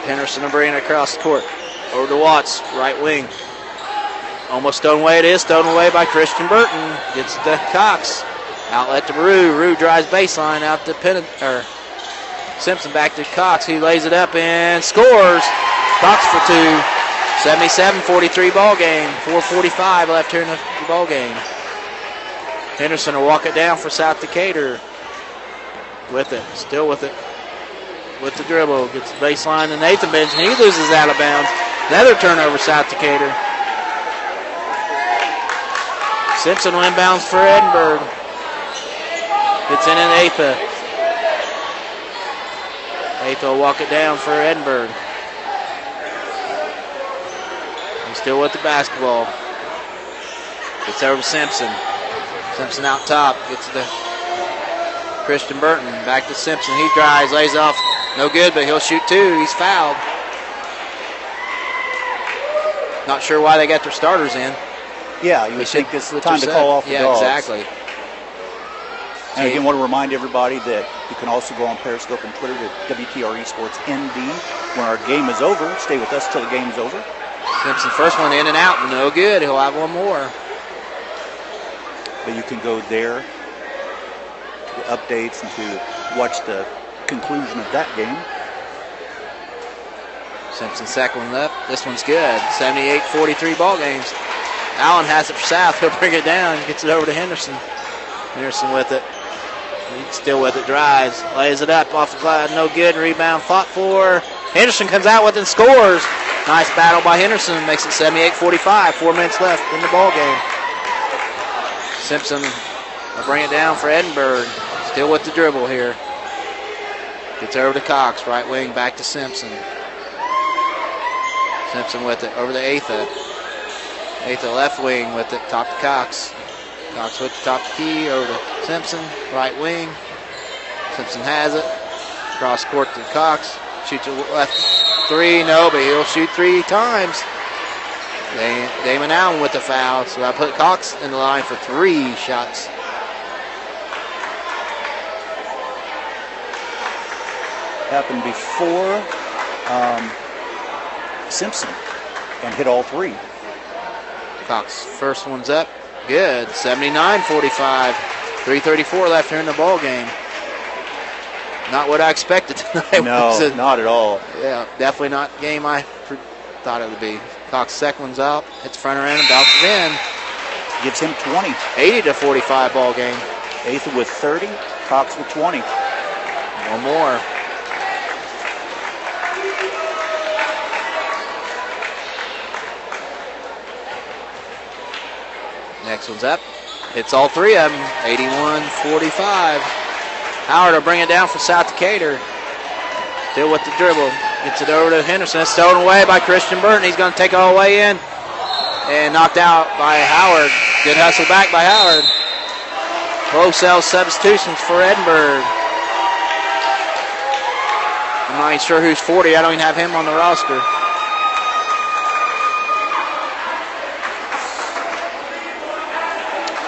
Henderson will bring it across the court. Over to Watts, right wing. Almost stolen away it is. Stolen away by Christian Burton. Gets to Cox. Outlet to Rue. Rue drives baseline out to Simpson back to Cox. He lays it up and scores. Cox for two. 77-43 ball game. 4:45 left here in the ball game. Henderson will walk it down for South Decatur. With it. Still with it. With the dribble. Gets the baseline to Nathan Benson. He loses out of bounds. Another turnover, South Decatur. Simpson will inbounds for Edinburgh. Gets in Atha. Atha will walk it down for Edinburgh. He's still with the basketball. Gets over to Simpson. Simpson out top. Gets to Christian Burton. Back to Simpson. He drives, lays off. No good, but he'll shoot two. He's fouled. Not sure why they got their starters in. Yeah, you would think this is the time to call off the dogs. Yeah, exactly. And again, want to remind everybody that you can also go on Periscope and Twitter to WTRE Sports ND. When our game is over, stay with us till the game's over. Simpson first one in and out, no good. He'll have one more. But you can go there to the updates and to watch the conclusion of that game. Simpson second one up. This one's good. 78-43 ball games. Allen has it for South. He'll bring it down. Gets it over to Henderson. Henderson with it. He's still with it. Drives. Lays it up off the glass. No good. Rebound fought for. Henderson comes out with it and scores. Nice battle by Henderson. Makes it 78-45. 4 minutes left in the ball game. Simpson will bring it down for Edinburgh. Still with the dribble here. Gets over to Cox. Right wing back to Simpson. Simpson with it. Over to Atha. Atha left wing with it. Top to Cox. Cox with the top key. Over to Simpson. Right wing. Simpson has it. Cross court to Cox. Shoots a left three. No, but he'll shoot 3 times. Damon Allen with the foul. So I put Cox in the line for 3 shots. Happened before Simpson and hit all 3. Cox first one's up. Good. 79-45. 3:34 left here in the ball game. Not what I expected tonight. No, not at all. Yeah, definitely not the game I thought it would be. Cox second one's up. Hits front end and bounces in. Gives him 20. 80-45 ball game. Atha with 30. Cox with 20. One more. Next one's up. Hits all 3 of them. 81-45. Howard will bring it down for South Decatur. Still with the dribble. Gets it over to Henderson. It's stolen away by Christian Burton. He's going to take it all the way in. And knocked out by Howard. Good hustle back by Howard. Wholesale substitutions for Edinburgh. I'm not even sure who's 40. I don't even have him on the roster.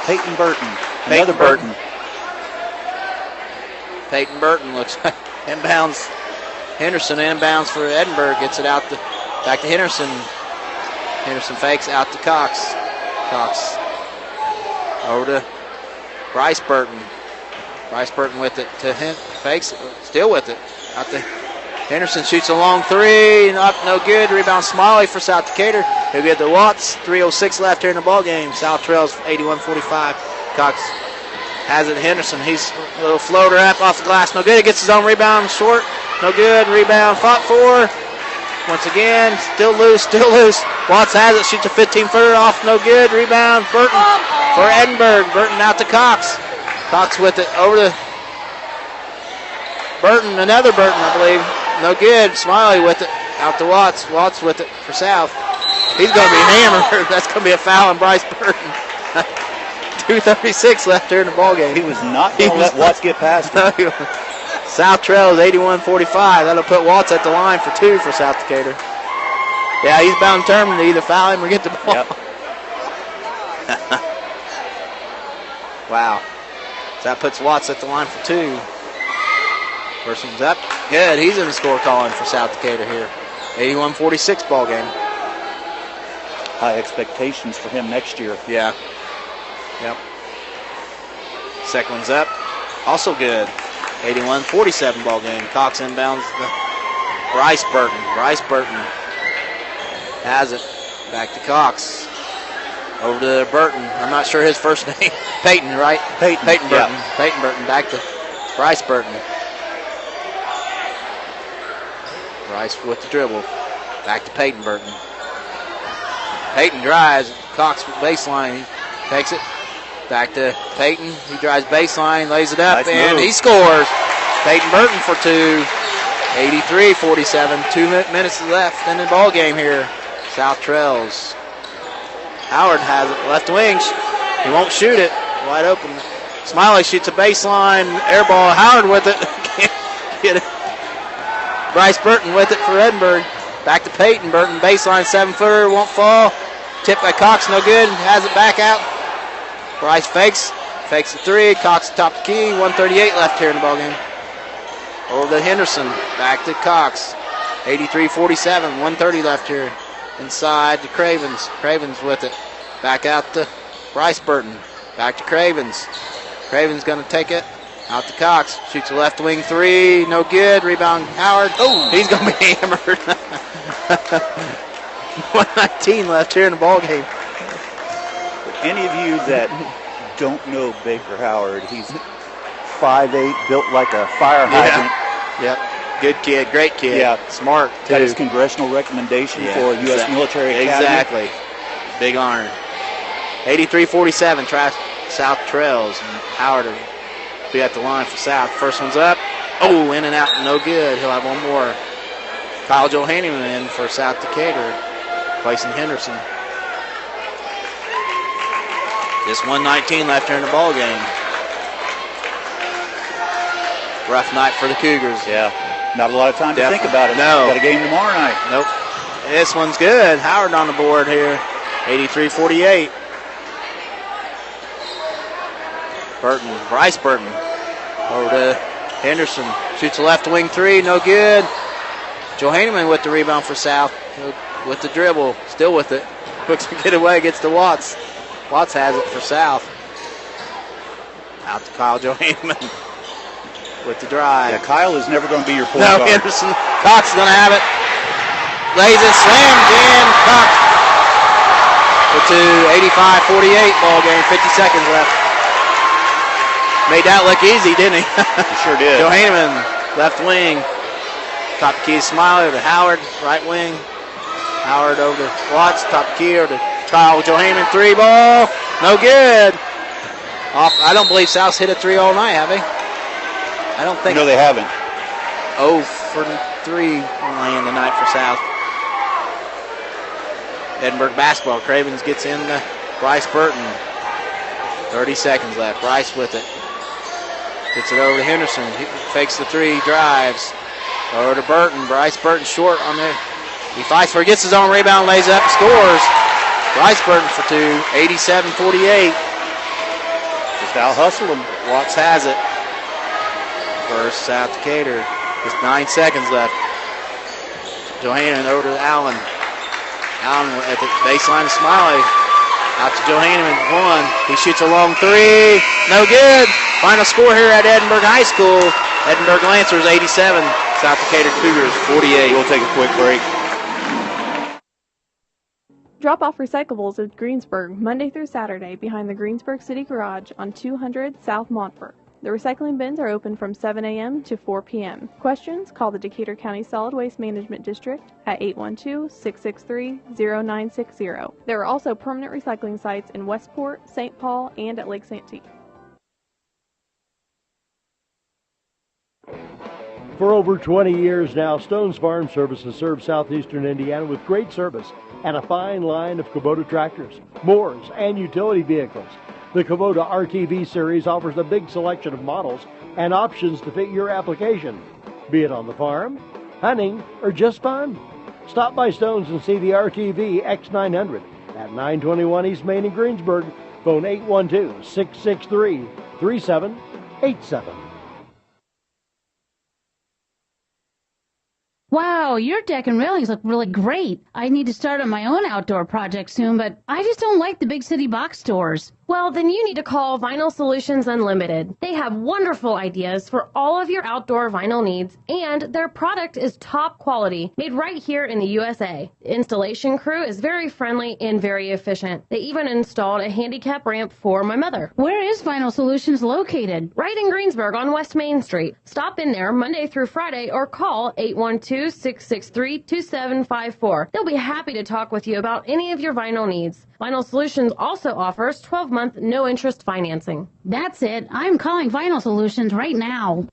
Peyton Burton. Another Burton. Peyton Burton looks like inbounds. Henderson inbounds for Edinburgh. Gets it out back to Henderson. Henderson fakes out to Cox. Cox over to Bryce Burton. Bryce Burton with it to him. Fakes it. Still with it. Out to Henderson shoots a long 3. Up, no good. Rebound Smiley for South Decatur. He'll get the Watts. 3:06 left here in the ball game. South trails 81-45. Cox has it. Henderson. He's a little floater up off the glass. No good. He gets his own rebound short. No good. Rebound fought for. Once again, still loose. Watts has it. Shoots a 15-footer off. No good. Rebound. Burton for Edinburgh. Burton out to Cox. Cox with it over to Burton. Another Burton, I believe. No good. Smiley with it. Out to Watts. Watts with it for South. He's going to be hammered. That's going to be a foul on Bryce Burton. 2:36 left here in the ballgame. He was not going to let Watts get past him. South trails 81-45. That'll put Watts at the line for 2 for South Decatur. Yeah, he's bound and determined to either foul him or get the ball. Yep. Wow. That puts Watts at the line for 2. First one's up. Good. He's in the score calling for South Decatur here. 81-46 ball game. High expectations for him next year. Yeah. Yep. Second one's up. Also good. 81-47 ball game. Cox inbounds the Bryce Burton. Bryce Burton has it. Back to Cox. Over to Burton. I'm not sure his first name. Peyton, right? Peyton Burton. Yeah. Peyton Burton. Back to Bryce Burton. Bryce with the dribble. Back to Peyton Burton. Peyton drives. Cox with baseline. He takes it. Back to Peyton. He drives baseline, lays it up, Nice and move. he scores. Peyton Burton for 2. 83-47. 2 minutes left in the ball game here. South trails. Howard has it. Left wing. He won't shoot it. Wide open. Smiley shoots a baseline. Air ball. Howard with it. Can't get it. Bryce Burton with it for Edinburgh. Back to Peyton Burton. Baseline 7-footer. Won't fall. Tipped by Cox. No good. Has it back out. Bryce fakes. Fakes the 3. Cox top the key. 1:38 left here in the ball game. Over to Henderson. Back to Cox. 83-47. 1:30 left here. Inside to Cravens. Cravens with it. Back out to Bryce Burton. Back to Cravens. Cravens going to take it. Out to Cox. Shoots a left wing 3. No good. Rebound Howard. Oh, he's going to be hammered. 1:19 left here in the ball game. Any of you that don't know Baker Howard, he's 5'8", built like a fire hydrant. Yep. Good kid. Great kid. Yeah. Smart, too. Got his congressional recommendation for U.S. Military Academy. Exactly. Big honor. 83-47. South trails. And Howard will be at the line for South. First one's up. Oh, in and out. No good. He'll have one more. Kyle Johanneman in for South Decatur. Placing Henderson. Just 1:19 left here in the ball game. Rough night for the Cougars. Yeah. Not a lot of time to think about it. No. Got a game tomorrow night. Nope. This one's good. Howard on the board here. 83-48. Burton. Bryce Burton. Over to Henderson. Shoots a left wing 3. No good. Johanneman with the rebound for South. With the dribble. Still with it. Looks to get away. Gets to Watts. Watts has it for South. Out to Kyle Johanneman. With the drive. Yeah, Kyle is never going to be your point guard. guard. Henderson. Cox is going to have it. Lays it. Slams in. Cox. For 2. 85-48 ball game. 50 seconds left. Made that look easy, didn't he? He sure did. Johanneman, left wing. Top key to Smiley over to Howard, right wing. Howard over to Watts, top key over to Kyle Johanneman. 3 ball. No good. Off. I don't believe South's hit a 3 all night, have they? I don't think. No, they haven't. 0 for 3 laying tonight for South. Edinburgh basketball. Cravens gets in to Bryce Burton. 30 seconds left. Bryce with it. Gets it over to Henderson. He fakes the 3, drives. Over to Burton. Bryce Burton short on there. He fights for it, gets his own rebound, lays up, scores. Bryce Burton for 2. 87-48. Just out-hustled him. Watts has it. First South Decatur. Just 9 seconds left. Johanneman over to Allen. Allen at the baseline of Smiley. Out to Johanneman. 1. He shoots a long 3. No good. Final score here at Edinburgh High School. Edinburgh Lancers 87. South Decatur Cougars 48. We'll take a quick break. Drop off recyclables at Greensburg Monday through Saturday behind the Greensburg City Garage on 200 South Montfort. The recycling bins are open from 7 a.m. to 4 p.m. Questions? Call the Decatur County Solid Waste Management District at 812-663-0960. There are also permanent recycling sites in Westport, St. Paul, and at Lake Santee. For over 20 years now, Stone's Farm Service has served southeastern Indiana with great service and a fine line of Kubota tractors, mowers, and utility vehicles. The Kubota RTV series offers a big selection of models and options to fit your application, be it on the farm, hunting, or just fun. Stop by Stone's and see the RTV X900 at 921 East Main in Greensburg. Phone 812-663-3700. 87. Wow, your deck and railings look really great. I need to start on my own outdoor project soon, but I just don't like the big city box stores. Well, then you need to call Vinyl Solutions Unlimited. They have wonderful ideas for all of your outdoor vinyl needs, and their product is top quality, made right here in the USA. The installation crew is very friendly and very efficient. They even installed a handicap ramp for my mother. Where is Vinyl Solutions located? Right in Greensburg on West Main Street. Stop in there Monday through Friday or call 812-663-2754. They'll be happy to talk with you about any of your vinyl needs. Vinyl Solutions also offers 12-month no-interest financing. That's it. I'm calling Vinyl Solutions right now.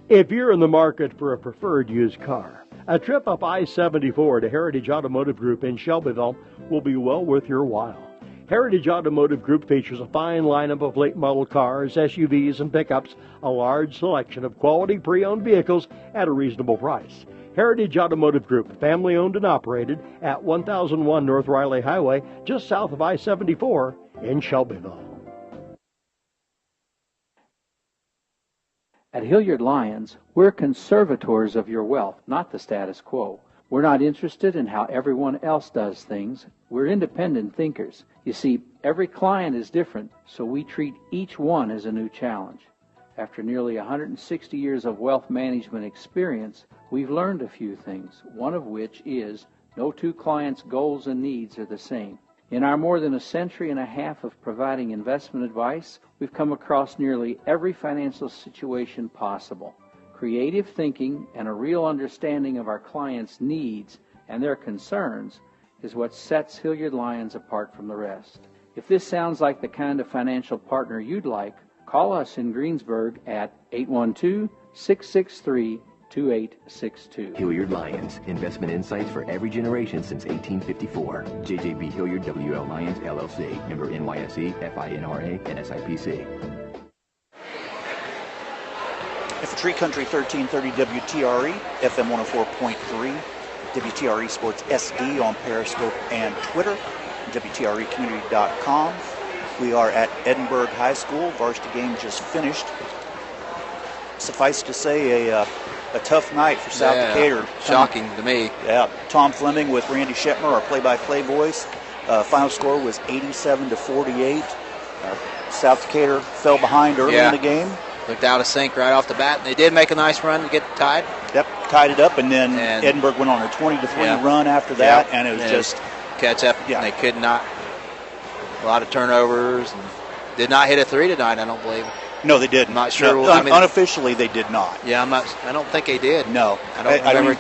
If you're in the market for a preferred used car, a trip up I-74 to Heritage Automotive Group in Shelbyville will be well worth your while. Heritage Automotive Group features a fine lineup of late model cars, SUVs, and pickups, a large selection of quality pre-owned vehicles at a reasonable price. Heritage Automotive Group, family owned and operated at 1001 North Riley Highway, just south of I-74 in Shelbyville. At Hilliard Lyons, we're conservators of your wealth, not the status quo. We're not interested in how everyone else does things. We're independent thinkers. You see, every client is different, so we treat each one as a new challenge. After nearly 160 years of wealth management experience, we've learned a few things, one of which is no two clients' goals and needs are the same. In our more than a century and a half of providing investment advice, we've come across nearly every financial situation possible. Creative thinking and a real understanding of our clients' needs and their concerns is what sets Hilliard Lyons apart from the rest. If this sounds like the kind of financial partner you'd like, call us in Greensburg at 812-663-2862. Hilliard Lyons, investment insights for every generation since 1854. JJB Hilliard WL Lyons LLC, member NYSE, FINRA, and SIPC. For Tree Country 1330 WTRE, FM 104.3, WTRE Sports SD on Periscope and Twitter, WTREcommunity.com. We are at Edinburgh High School. Varsity game just finished. Suffice to say, a tough night for South Decatur. Shocking to me. Yeah, Tom Fleming with Randy Shetmer, our play-by-play voice. Final score was 87-48. South Decatur fell behind early in the game. Looked out of sync right off the bat. And they did make a nice run to get tied. Yep, tied it up, and then Edinburgh went on a 20-3 run after that, and it was just catch up. Yeah, they could not. A lot of turnovers, and did not hit a three tonight, I don't believe. No, they didn't. I'm not sure. No, unofficially, they did not. Yeah, I don't think they did. No, I don't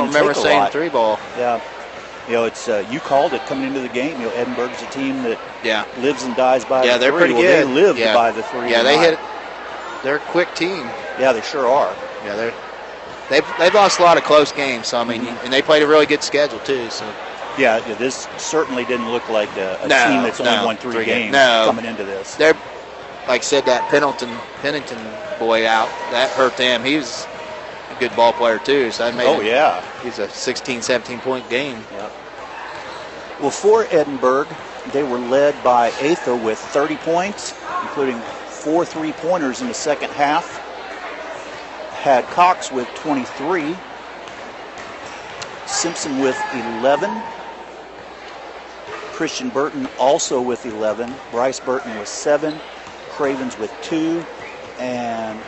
remember saying three ball. Yeah, it's you called it coming into the game. Edinburgh's a team that lives and dies by. Yeah, the they're three. pretty good. They lived by the three. Yeah, they hit. They're a quick team. Yeah, they sure are. Yeah, they've lost a lot of close games. So I mean, and they played a really good schedule too. So. Yeah, this certainly didn't look like a team that's only won three games coming into this. They're, like I said, that Pennington boy out, that hurt them. He was a good ball player too. So that made he's a 16, 17-point game. Yeah. Well, for Edinburgh, they were led by Atho with 30 points, including 4 3-pointers in the second half. Had Cox with 23. Simpson with 11. Christian Burton also with 11. Bryce Burton with 7. Cravens with 2. And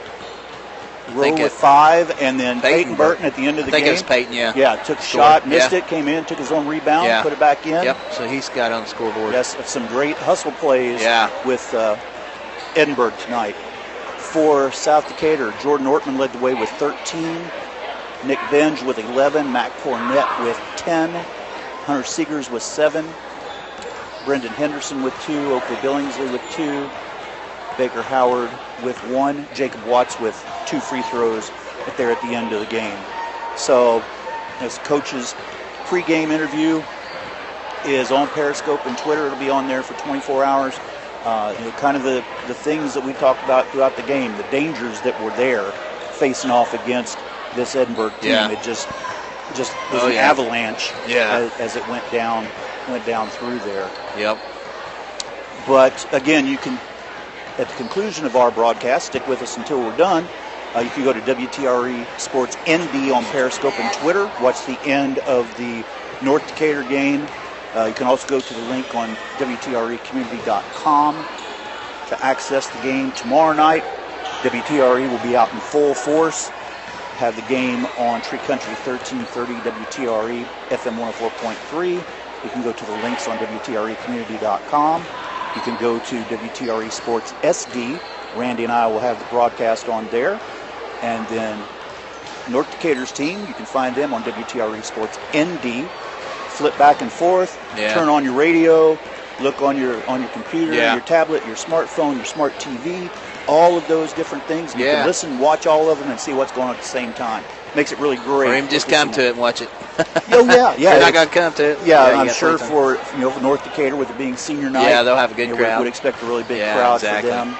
Rowe with 5. And then Peyton Burton at the end of the game. I think it was Peyton, Yeah, took a shot, missed it, came in, took his own rebound, put it back in. Yep, so he's got on the scoreboard. Yes, some great hustle plays with Edinburgh tonight. For South Decatur, Jordan Ortman led the way with 13. Nick Benge with 11. Matt Cornett with 10. Hunter Seegers with 7. Brendan Henderson with 2. Oakley Billingsley with 2. Baker Howard with 1. Jacob Watts with 2 free throws there at the end of the game. So, as coach's pregame interview is on Periscope and Twitter. It'll be on there for 24 hours. Kind of the things that we talked about throughout the game, the dangers that were there facing off against this Edinburgh team. It just was an avalanche as it went down through there. Yep. But again, you can, at the conclusion of our broadcast, stick with us until we're done. You can go to WTRE Sports ND on Periscope and Twitter. Watch the end of the North Decatur game. You can also go to the link on WTREcommunity.com to access the game. Tomorrow night, WTRE will be out in full force. Have the game on Tree Country 1330 WTRE FM 104.3. You can go to the links on WTREcommunity.com. You can go to WTRE Sports SD. Randy and I will have the broadcast on there. And then North Decatur's team, you can find them on WTRE Sports ND. Flip back and forth, turn on your radio, look on your computer, your tablet, your smartphone, your smart TV, all of those different things. You can listen, watch all of them, and see what's going on at the same time. Makes it really great. Or even just come to it and watch it. Oh, yeah. You're not going to come to it. Yeah, I'm sure for North Decatur, with it being senior night. Yeah, they'll have a good crowd. We would expect a really big crowd for them.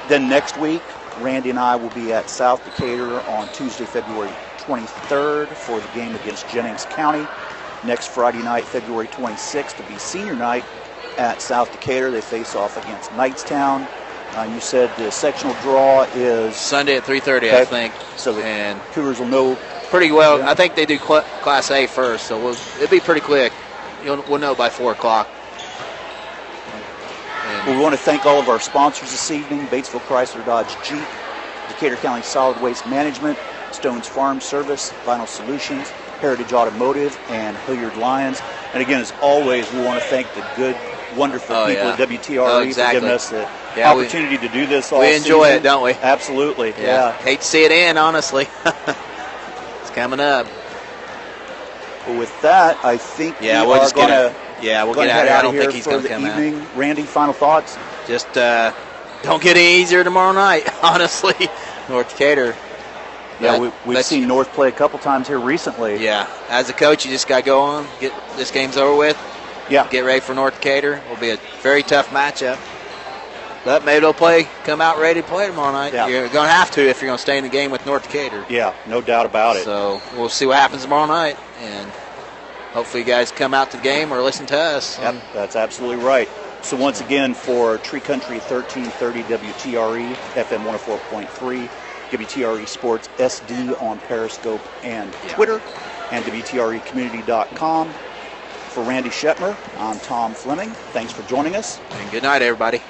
Then next week, Randy and I will be at South Decatur on Tuesday, February 23rd for the game against Jennings County. Next Friday night, February 26th, will be senior night at South Decatur. They face off against Knightstown. You said the sectional draw is Sunday at 3:30, I think. So the Cougars will know pretty well. Yeah. I think they do Class A first, so it'll be pretty quick. We'll know by 4 o'clock. We want to thank all of our sponsors this evening: Batesville Chrysler Dodge Jeep, Decatur County Solid Waste Management, Stone's Farm Service, Vinyl Solutions, Heritage Automotive, and Hilliard Lions. And again, as always, we want to thank the good, wonderful people at WTRE for giving us the opportunity to do this all We enjoy season. it, don't we? Absolutely, yeah. Hate to see it end, honestly. It's coming up. Well, with that, I think we're going get to out. I don't think he's going to come evening. out. Randy, final thoughts? Just don't get any easier tomorrow night, honestly. North Decatur. Yeah, we've seen North play a couple times here recently. Yeah, as a coach, you just got to go on, get this game's over with. Yeah. Get ready for North Decatur. It'll be a very tough matchup. But maybe they'll come out ready to play tomorrow night. Yeah. You're going to have to if you're going to stay in the game with North Decatur. Yeah, no doubt about it. So we'll see what happens tomorrow night. And hopefully you guys come out to the game or listen to us. Yep, that's absolutely right. So once again, for Tree Country 1330 WTRE, FM 104.3, WTRE Sports SD on Periscope and Twitter, and WTREcommunity.com. For Randy Shetmer, I'm Tom Fleming. Thanks for joining us. And good night, everybody.